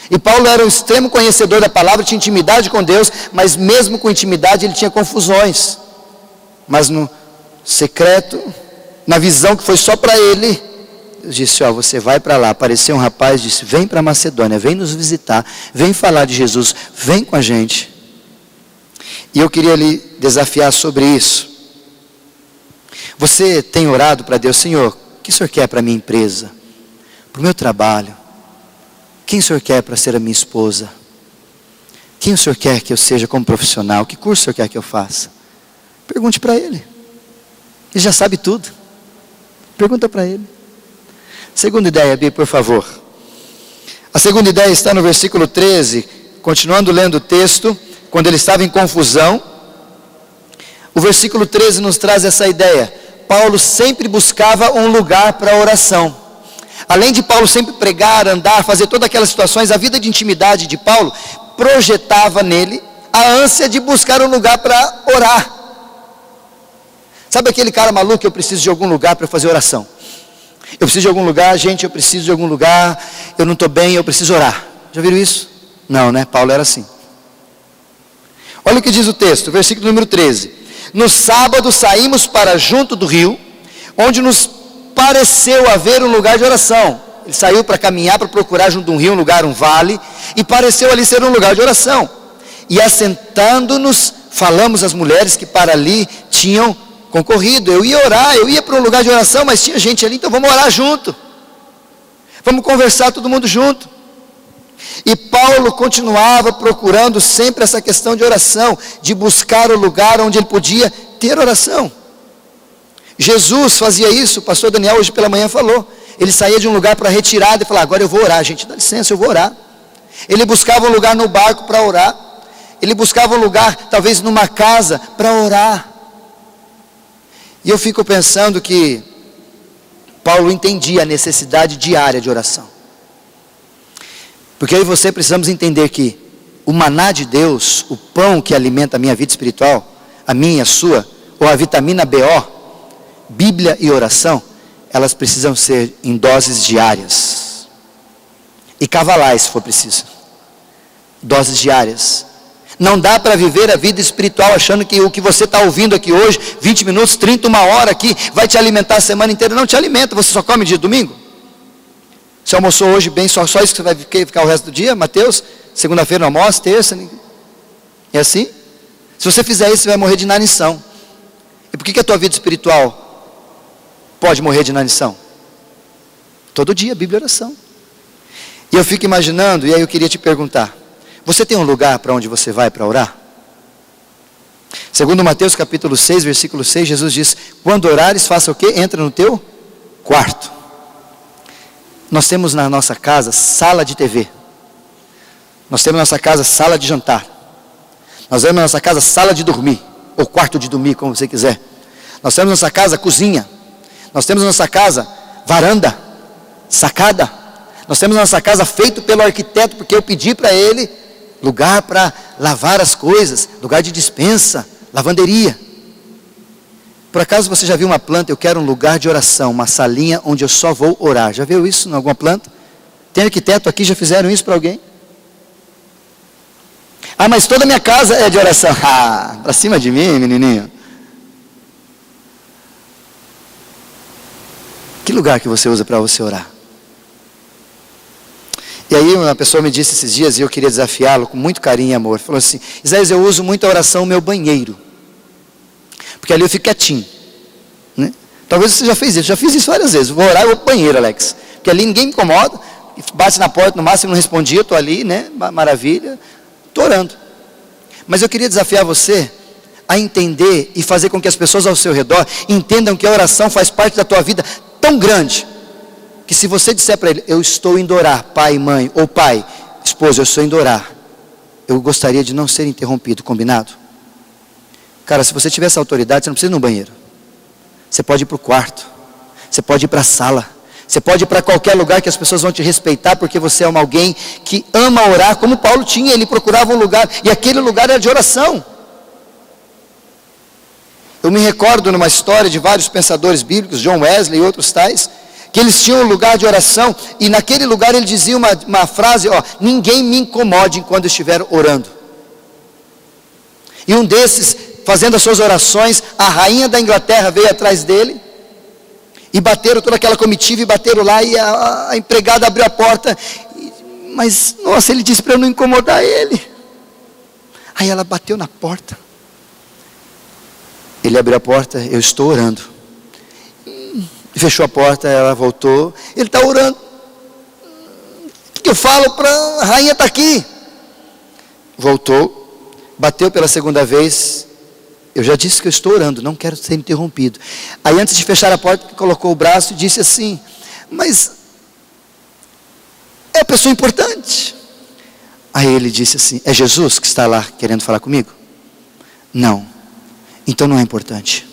E Paulo era um extremo conhecedor da palavra, tinha intimidade com Deus, mas mesmo com intimidade ele tinha confusões. Mas no secreto, na visão que foi só para ele, Deus disse: você vai para lá. Apareceu um rapaz, disse: vem para Macedônia, vem nos visitar, vem falar de Jesus, vem com a gente. E eu queria lhe desafiar sobre isso. Você tem orado para Deus: Senhor, o que o Senhor quer para a minha empresa, para o meu trabalho? Quem o Senhor quer para ser a minha esposa? Quem o Senhor quer que eu seja como profissional? Que curso o Senhor quer que eu faça? Pergunte para Ele. Ele já sabe tudo. Pergunta para Ele. Segunda ideia, Bia, por favor. A segunda ideia está no versículo 13, continuando lendo o texto, quando ele estava em confusão. O versículo 13 nos traz essa ideia. Paulo sempre buscava um lugar para oração. Além de Paulo sempre pregar, andar, fazer todas aquelas situações, a vida de intimidade de Paulo projetava nele a ânsia de buscar um lugar para orar. Sabe aquele cara maluco: eu preciso de algum lugar para fazer oração. Eu preciso de algum lugar, gente, eu preciso de algum lugar, eu não estou bem, eu preciso orar. Já viram isso? Não, né? Paulo era assim. Olha o que diz o texto, versículo número 13. No sábado saímos para junto do rio, onde nos pareceu haver um lugar de oração. Ele saiu para caminhar, para procurar junto de um rio, um lugar, um vale, e pareceu ali ser um lugar de oração. E assentando-nos, falamos às mulheres que para ali tinham concorrido. Eu ia orar, eu ia para um lugar de oração, mas tinha gente ali, então vamos orar junto. Vamos conversar todo mundo junto. E Paulo continuava procurando sempre essa questão de oração, de buscar o lugar onde ele podia ter oração. Jesus fazia isso, o pastor Daniel hoje pela manhã falou. Ele saía de um lugar para retirada e falava: agora eu vou orar, gente, dá licença, eu vou orar. Ele buscava um lugar no barco para orar. Ele buscava um lugar, talvez numa casa, para orar. E eu fico pensando que Paulo entendia a necessidade diária de oração. Porque eu e você precisamos entender que o maná de Deus, o pão que alimenta a minha vida espiritual, a minha, a sua, ou a vitamina BO, Bíblia e oração, elas precisam ser em doses diárias. E cavalares, se for preciso. Doses diárias. Não dá para viver a vida espiritual achando que o que você está ouvindo aqui hoje, 20 minutos, 30, uma hora aqui, vai te alimentar a semana inteira. Não te alimenta, você só come dia de domingo. Você almoçou hoje bem, só isso que você vai ficar o resto do dia, Mateus? Segunda-feira no almoço, terça. É assim? Se você fizer isso, você vai morrer de inanição. E por que a tua vida espiritual pode morrer de inanição? Todo dia, Bíblia e oração. E eu fico imaginando, e aí eu queria te perguntar, você tem um lugar para onde você vai para orar? Segundo Mateus capítulo 6, versículo 6, Jesus diz, quando orares, faça o quê? Entra no teu quarto. Nós temos na nossa casa sala de TV. Nós temos na nossa casa sala de jantar. Nós temos na nossa casa sala de dormir, ou quarto de dormir, como você quiser. Nós temos na nossa casa cozinha. Nós temos na nossa casa varanda, sacada. Nós temos na nossa casa feito pelo arquiteto, porque eu pedi para ele lugar para lavar as coisas, lugar de despensa, lavanderia. Por acaso você já viu uma planta? Eu quero um lugar de oração, uma salinha onde eu só vou orar. Já viu isso em alguma planta? Tem arquiteto aqui, já fizeram isso para alguém? Ah, mas toda a minha casa é de oração. Ah, para cima de mim, menininho. Que lugar que você usa para você orar? E aí uma pessoa me disse esses dias, e eu queria desafiá-lo com muito carinho e amor. Falou assim, Isaías, eu uso muito a oração no meu banheiro. Porque ali eu fico quietinho. Né? Talvez você já fez isso, já fiz isso várias vezes. Vou orar, eu vou pro banheiro, Alex. Porque ali ninguém me incomoda, bate na porta, no máximo não respondi, eu estou ali, né? Maravilha, estou orando. Mas eu queria desafiar você a entender e fazer com que as pessoas ao seu redor entendam que a oração faz parte da tua vida tão grande, que se você disser para ele, eu estou indo orar, pai, mãe, ou pai, esposa, eu estou indo orar, eu gostaria de não ser interrompido, combinado? Cara, se você tiver essa autoridade, você não precisa ir no banheiro. Você pode ir para o quarto, você pode ir para a sala, você pode ir para qualquer lugar que as pessoas vão te respeitar, porque você é alguém que ama orar, como Paulo tinha, ele procurava um lugar, e aquele lugar era de oração. Eu me recordo numa história de vários pensadores bíblicos, John Wesley e outros tais, que eles tinham um lugar de oração, e naquele lugar ele dizia uma frase, ninguém me incomode enquanto eu estiver orando. E um desses, fazendo as suas orações, a rainha da Inglaterra veio atrás dele, e bateram toda aquela comitiva, e bateram lá, e a empregada abriu a porta, mas, nossa, ele disse para eu não incomodar ele. Aí ela bateu na porta, ele abriu a porta, eu estou orando. Fechou a porta, ela voltou, ele está orando. O que eu falo para a rainha está aqui? Voltou, bateu pela segunda vez, eu já disse que eu estou orando, não quero ser interrompido. Aí antes de fechar a porta, colocou o braço e disse assim, mas é uma pessoa importante. Aí ele disse assim, é Jesus que está lá querendo falar comigo? Não, então não é importante.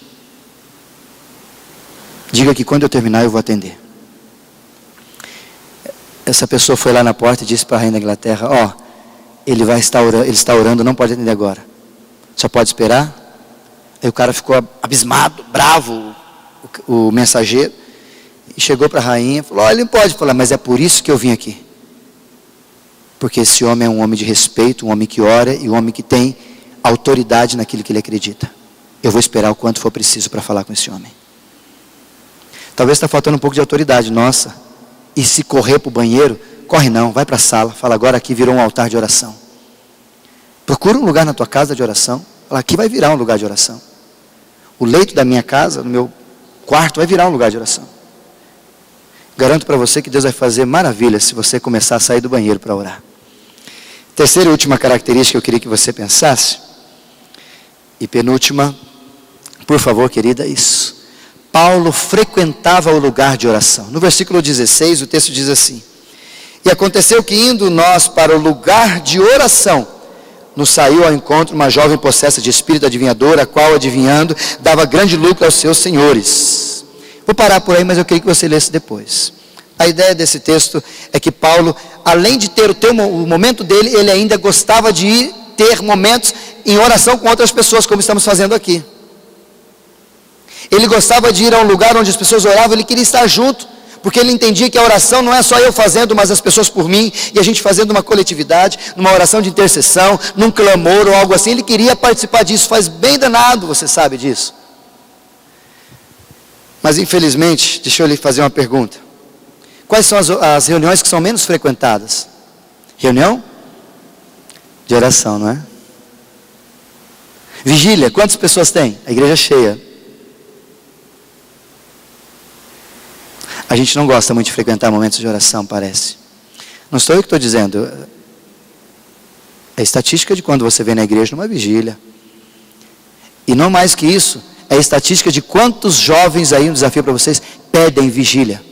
Diga que quando eu terminar eu vou atender. Essa pessoa foi lá na porta e disse para a rainha da Inglaterra, ele está orando, não pode atender agora. Só pode esperar. Aí o cara ficou abismado, bravo, o mensageiro. E chegou para a rainha e falou, ele não pode falar, mas é por isso que eu vim aqui. Porque esse homem é um homem de respeito, um homem que ora e um homem que tem autoridade naquilo que ele acredita. Eu vou esperar o quanto for preciso para falar com esse homem. Talvez está faltando um pouco de autoridade nossa. E se correr para o banheiro, corre não, vai para a sala. Fala, agora aqui virou um altar de oração. Procura um lugar na tua casa de oração. Fala, aqui vai virar um lugar de oração. O leito da minha casa, no meu quarto, vai virar um lugar de oração. Garanto para você que Deus vai fazer maravilhas se você começar a sair do banheiro para orar. Terceira e última característica que eu queria que você pensasse. E penúltima, por favor, querida, isso. Paulo frequentava o lugar de oração. No versículo 16, o texto diz assim, e aconteceu que indo nós para o lugar de oração, nos saiu ao encontro uma jovem possessa de espírito adivinhador, a qual, adivinhando, dava grande lucro aos seus senhores. Vou parar por aí, mas eu queria que você lesse depois. A ideia desse texto é que Paulo, além de ter o momento dele, ele ainda gostava de ter momentos em oração com outras pessoas, como estamos fazendo aqui. Ele gostava de ir a um lugar onde as pessoas oravam, ele queria estar junto, porque ele entendia que a oração não é só eu fazendo, mas as pessoas por mim, e a gente fazendo uma coletividade, numa oração de intercessão, num clamor ou algo assim. Ele queria participar disso, faz bem danado, você sabe disso. Mas infelizmente, deixa eu lhe fazer uma pergunta. Quais são as reuniões que são menos frequentadas? Reunião de oração, não é? Vigília, quantas pessoas tem? A igreja cheia. A gente não gosta muito de frequentar momentos de oração, parece. Não sou eu que estou dizendo. É estatística de quando você vem na igreja numa vigília. E não mais que isso, é estatística de quantos jovens aí, um desafio para vocês, pedem vigília.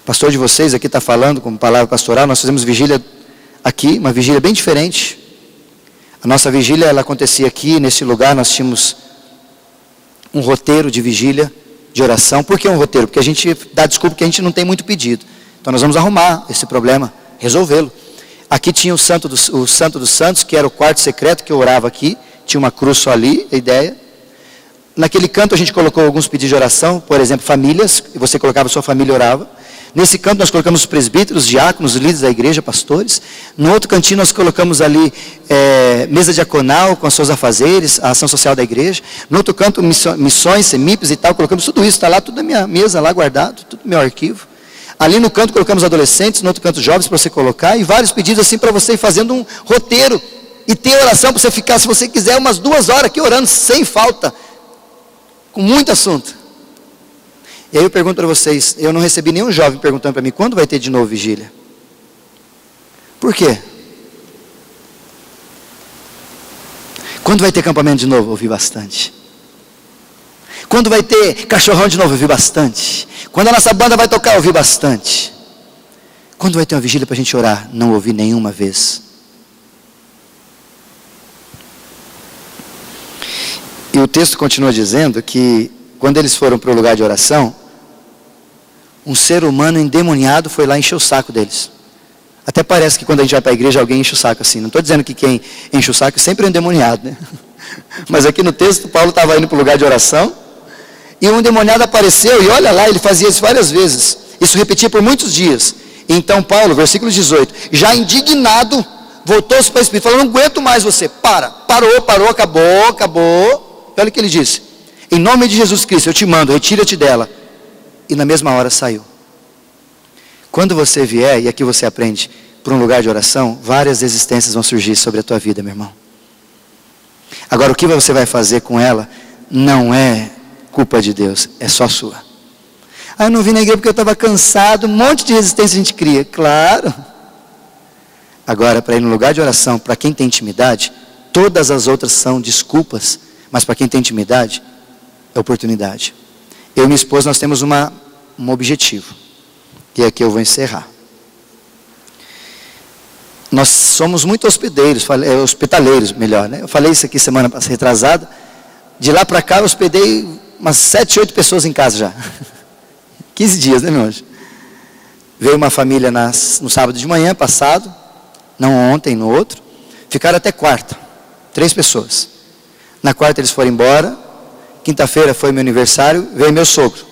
O pastor de vocês aqui está falando como palavra pastoral, nós fazemos vigília aqui, uma vigília bem diferente. A nossa vigília, ela acontecia aqui, nesse lugar, nós tínhamos um roteiro de vigília, de oração. Por que um roteiro? Porque a gente dá desculpa que a gente não tem muito pedido. Então nós vamos arrumar esse problema, resolvê-lo. Aqui tinha o Santo dos Santos, que era o quarto secreto, que eu orava aqui. Tinha uma cruz só ali, a ideia. Naquele canto a gente colocou alguns pedidos de oração, por exemplo, famílias, e você colocava a sua família e orava. Nesse canto nós colocamos os presbíteros, diáconos, líderes da igreja, pastores. No outro cantinho nós colocamos ali mesa diaconal com os seus afazeres, a ação social da igreja. No outro canto missões, semipes e tal, colocamos tudo isso, está lá tudo na minha mesa, lá guardado, tudo no meu arquivo. Ali no canto colocamos adolescentes, no outro canto jovens para você colocar, e vários pedidos assim para você ir fazendo um roteiro. E ter oração para você ficar, se você quiser, umas 2 horas aqui orando, sem falta, com muito assunto. E aí eu pergunto para vocês, eu não recebi nenhum jovem perguntando para mim, quando vai ter de novo vigília? Por quê? Quando vai ter acampamento de novo? Ouvi bastante. Quando vai ter cachorrão de novo? Ouvi bastante. Quando a nossa banda vai tocar? Ouvi bastante. Quando vai ter uma vigília para a gente orar? Não ouvi nenhuma vez. E o texto continua dizendo que quando eles foram para o lugar de oração, um ser humano endemoniado foi lá encher o saco deles. Até parece que quando a gente vai para a igreja, alguém enche o saco assim. Não estou dizendo que quem enche o saco sempre é um endemoniado, né? Mas aqui no texto, Paulo estava indo para o lugar de oração, e um endemoniado apareceu, e olha lá, ele fazia isso várias vezes. Isso repetia por muitos dias. E então Paulo, versículo 18, já indignado, voltou-se para o Espírito, falou, não aguento mais você, parou, acabou. Olha o que ele disse. Em nome de Jesus Cristo, eu te mando, retira-te dela. E na mesma hora saiu. Quando você vier, e aqui você aprende, para um lugar de oração, várias existências vão surgir sobre a tua vida, meu irmão. Agora, o que você vai fazer com ela, não é culpa de Deus, é só sua. Ah, eu não vim na igreja porque eu estava cansado, um monte de resistência a gente cria. Claro. Agora, para ir no lugar de oração, para quem tem intimidade, todas as outras são desculpas, mas para quem tem intimidade, é oportunidade. Eu e minha esposa, nós temos um objetivo. E aqui eu vou encerrar. Nós somos muito hospitaleiros, melhor, né? Eu falei isso aqui semana retrasada. De lá para cá eu hospedei umas 7, 8 pessoas em casa já. 15 dias, né, meu anjo? Veio uma família no sábado de manhã passado, não ontem, no outro. Ficaram até quarta, 3 pessoas. Na quarta eles foram embora. Quinta-feira foi meu aniversário, veio meu sogro.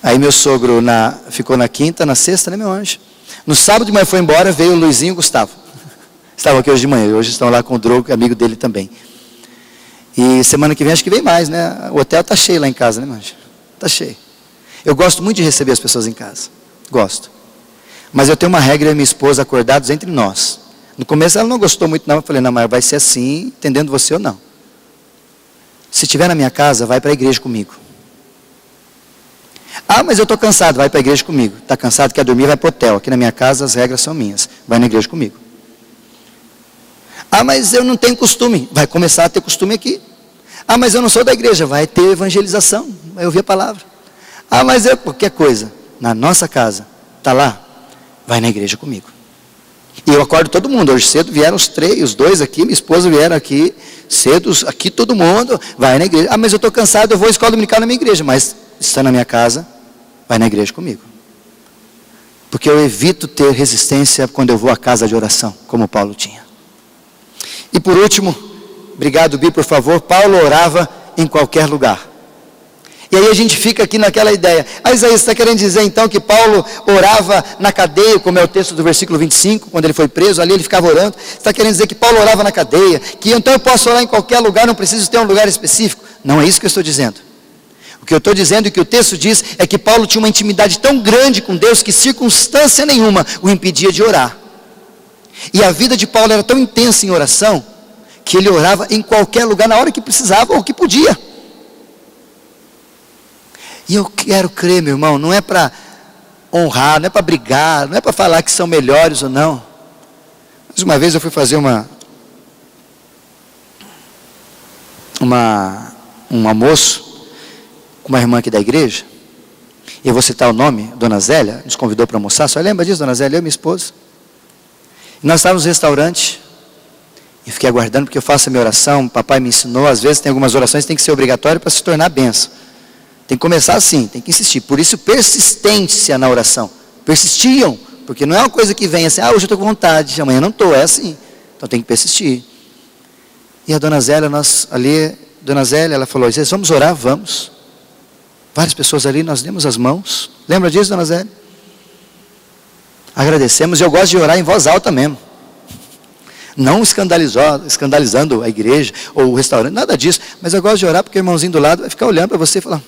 Aí meu sogro ficou na quinta, na sexta, né, meu anjo? No sábado de manhã foi embora, veio o Luizinho e o Gustavo. Estavam aqui hoje de manhã, hoje estão lá com o Drogo, amigo dele também. E semana que vem acho que vem mais, né? O hotel está cheio lá em casa, né, meu anjo? Está cheio. Eu gosto muito de receber as pessoas em casa. Gosto. Mas eu tenho uma regra, minha esposa, acordados entre nós. No começo ela não gostou muito não, eu falei, não, mas vai ser assim, entendendo você ou não. Se estiver na minha casa, vai para a igreja comigo. Ah, mas eu estou cansado, vai para a igreja comigo. Está cansado, quer dormir, vai para o hotel. Aqui na minha casa as regras são minhas. Vai na igreja comigo. Ah, mas eu não tenho costume. Vai começar a ter costume aqui. Ah, mas eu não sou da igreja. Vai ter evangelização. Vai ouvir a palavra. Ah, mas eu, qualquer coisa. Na nossa casa, está lá. Vai na igreja comigo. E eu acordo todo mundo. Hoje cedo vieram os 2 aqui. Minha esposa vieram aqui. Cedo, aqui todo mundo. Vai na igreja. Ah, mas eu estou cansado. Eu vou à escola dominical na minha igreja. Mas está na minha casa. Vai na igreja comigo. Porque eu evito ter resistência quando eu vou à casa de oração, como Paulo tinha. E por último, obrigado Bi, por favor, Paulo orava em qualquer lugar. E aí a gente fica aqui naquela ideia. Isaías, você está querendo dizer então que Paulo orava na cadeia, como é o texto do versículo 25, quando ele foi preso, ali ele ficava orando. Você está querendo dizer que Paulo orava na cadeia, que então eu posso orar em qualquer lugar, não preciso ter um lugar específico? Não é isso que eu estou dizendo. O que eu estou dizendo e o que o texto diz é que Paulo tinha uma intimidade tão grande com Deus que circunstância nenhuma o impedia de orar. E a vida de Paulo era tão intensa em oração, que ele orava em qualquer lugar, na hora que precisava ou que podia. E eu quero crer, meu irmão, não é para honrar, não é para brigar, não é para falar que são melhores ou não. Mas uma vez eu fui fazer um almoço com uma irmã aqui da igreja. E eu vou citar o nome, Dona Zélia, nos convidou para almoçar. Só lembra disso, Dona Zélia? Eu e minha esposa. E nós estávamos no restaurante. E fiquei aguardando, porque eu faço a minha oração. O papai me ensinou, às vezes tem algumas orações que tem que ser obrigatório para se tornar bênção. Tem que começar assim, tem que insistir. Por isso, persistência na oração. Persistiam, porque não é uma coisa que vem assim, hoje eu estou com vontade, amanhã não estou, é assim. Então tem que persistir. E a Dona Zélia, Dona Zélia, ela falou, vocês vamos orar? Vamos. Várias pessoas ali, nós demos as mãos. Lembra disso, Dona Zélia? Agradecemos, e eu gosto de orar em voz alta mesmo. Não escandalizando a igreja ou o restaurante, nada disso. Mas eu gosto de orar porque o irmãozinho do lado vai ficar olhando para você e falar.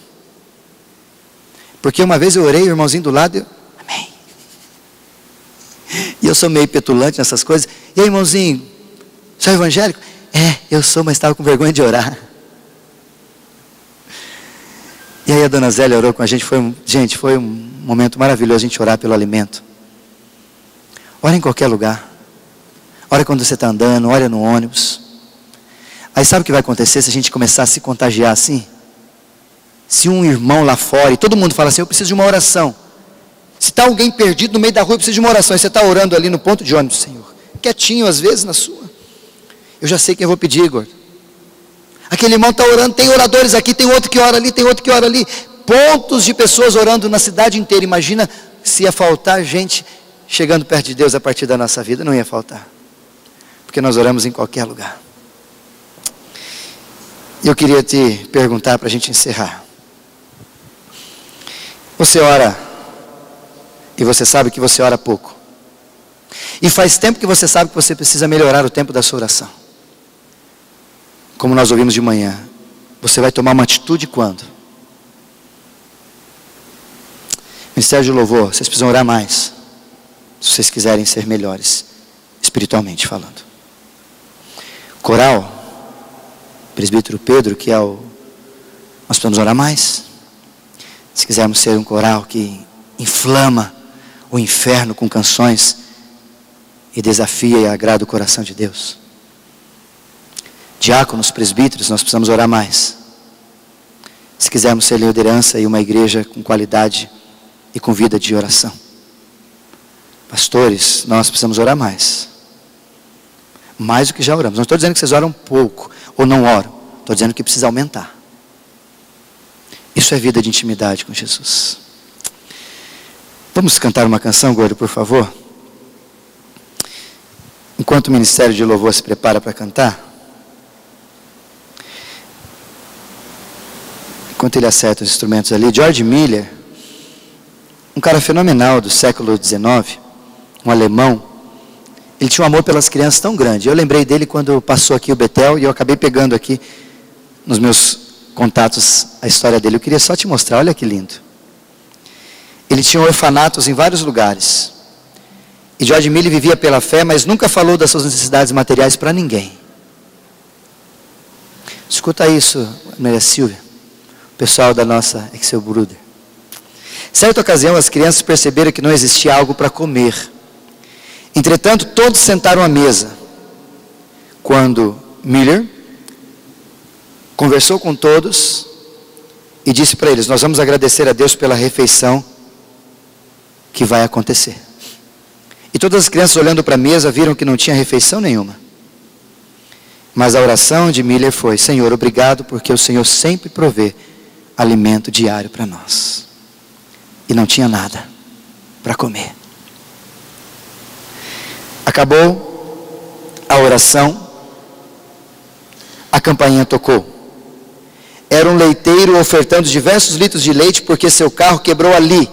Porque uma vez eu orei, o irmãozinho do lado, amém. E eu sou meio petulante nessas coisas. E aí, irmãozinho, você é evangélico? Eu sou, mas estava com vergonha de orar. E aí a Dona Zélia orou com a gente. Foi um momento maravilhoso a gente orar pelo alimento. Ora em qualquer lugar. Ora quando você está andando, ora no ônibus. Aí sabe o que vai acontecer se a gente começar a se contagiar assim? Se um irmão lá fora, e todo mundo fala assim, eu preciso de uma oração. Se está alguém perdido no meio da rua, eu preciso de uma oração. E você está orando ali no ponto de ônibus, Senhor. Quietinho, às vezes, na sua. Eu já sei quem eu vou pedir, Igor. Aquele irmão está orando, tem oradores aqui, tem outro que ora ali, tem outro que ora ali. Pontos de pessoas orando na cidade inteira. Imagina se ia faltar gente chegando perto de Deus a partir da nossa vida. Não ia faltar. Porque nós oramos em qualquer lugar. E eu queria te perguntar para a gente encerrar. Você ora, e você sabe que você ora pouco. E faz tempo que você sabe que você precisa melhorar o tempo da sua oração. Como nós ouvimos de manhã. Você vai tomar uma atitude quando? Ministério de Louvor, vocês precisam orar mais. Se vocês quiserem ser melhores, espiritualmente falando. Coral, presbítero Pedro, que é nós precisamos orar mais. Se quisermos ser um coral que inflama o inferno com canções e desafia e agrada o coração de Deus. Diáconos, presbíteros, nós precisamos orar mais. Se quisermos ser liderança e uma igreja com qualidade e com vida de oração. Pastores, nós precisamos orar mais. Mais do que já oramos. Não estou dizendo que vocês oram pouco ou não oram. Estou dizendo que precisa aumentar. Isso é vida de intimidade com Jesus. Vamos cantar uma canção, Gordo, por favor? Enquanto o Ministério de Louvor se prepara para cantar. Enquanto ele acerta os instrumentos ali. George Miller, um cara fenomenal do século XIX, um alemão. Ele tinha um amor pelas crianças tão grande. Eu lembrei dele quando passou aqui o Betel e eu acabei pegando aqui nos meus contatos a história dele. Eu queria só te mostrar, olha que lindo. Ele tinha orfanatos em vários lugares. E George Miller vivia pela fé, mas nunca falou das suas necessidades materiais para ninguém. Escuta isso, Maria Silvia, o pessoal da nossa Excel Bruder. Certa ocasião, as crianças perceberam que não existia algo para comer. Entretanto, todos sentaram à mesa. Quando Miller conversou com todos e disse para eles: nós vamos agradecer a Deus pela refeição que vai acontecer. E todas as crianças, olhando para a mesa, viram que não tinha refeição nenhuma. Mas a oração de Miller foi: Senhor, obrigado porque o Senhor sempre provê alimento diário para nós. E não tinha nada para comer. Acabou a oração, a campainha tocou. Era um leiteiro ofertando diversos litros de leite porque seu carro quebrou ali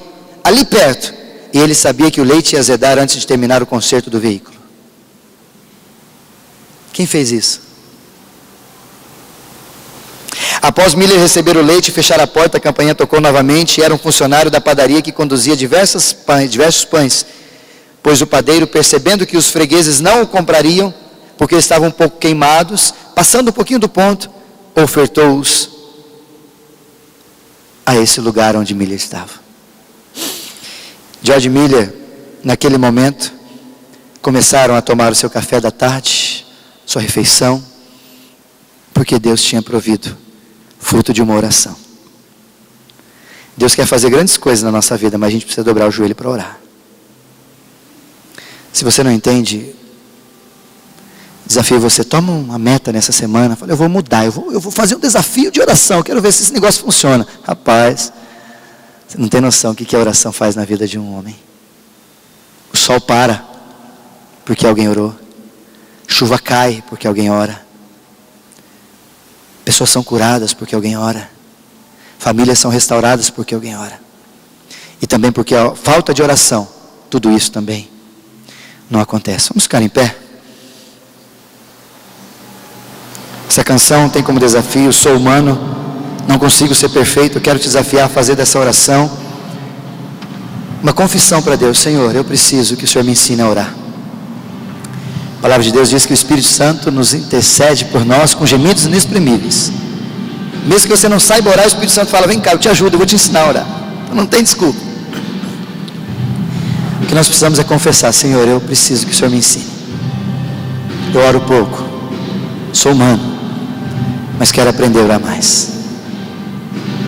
perto. E ele sabia que o leite ia azedar antes de terminar o conserto do veículo. Quem fez isso? Após Miller receber o leite e fechar a porta, a campainha tocou novamente e era um funcionário da padaria que conduzia diversos pães. Pois o padeiro, percebendo que os fregueses não o comprariam, porque estavam um pouco queimados, passando um pouquinho do ponto, ofertou-os a esse lugar onde Miller estava. George Miller, naquele momento, começaram a tomar o seu café da tarde, sua refeição, porque Deus tinha provido, fruto de uma oração. Deus quer fazer grandes coisas na nossa vida, mas a gente precisa dobrar o joelho para orar. Se você não entende, desafio você, toma uma meta nessa semana, fala, eu vou mudar, eu vou fazer um desafio de oração, eu quero ver se esse negócio funciona. Rapaz, você não tem noção do que a oração faz na vida de um homem. O sol para, porque alguém orou. Chuva cai, porque alguém ora. Pessoas são curadas, porque alguém ora. Famílias são restauradas, porque alguém ora. E também porque a falta de oração, tudo isso também não acontece. Vamos ficar em pé. Essa canção tem como desafio, sou humano, não consigo ser perfeito, eu quero te desafiar a fazer dessa oração uma confissão para Deus. Senhor, eu preciso que o Senhor me ensine a orar. A palavra de Deus diz que o Espírito Santo nos intercede por nós com gemidos inexprimíveis. Mesmo que você não saiba orar, o Espírito Santo fala, vem cá, eu te ajudo, eu vou te ensinar a orar. Então não tem desculpa. O que nós precisamos é confessar, Senhor, eu preciso que o Senhor me ensine. Eu oro pouco, sou humano, mas quero aprender a orar mais.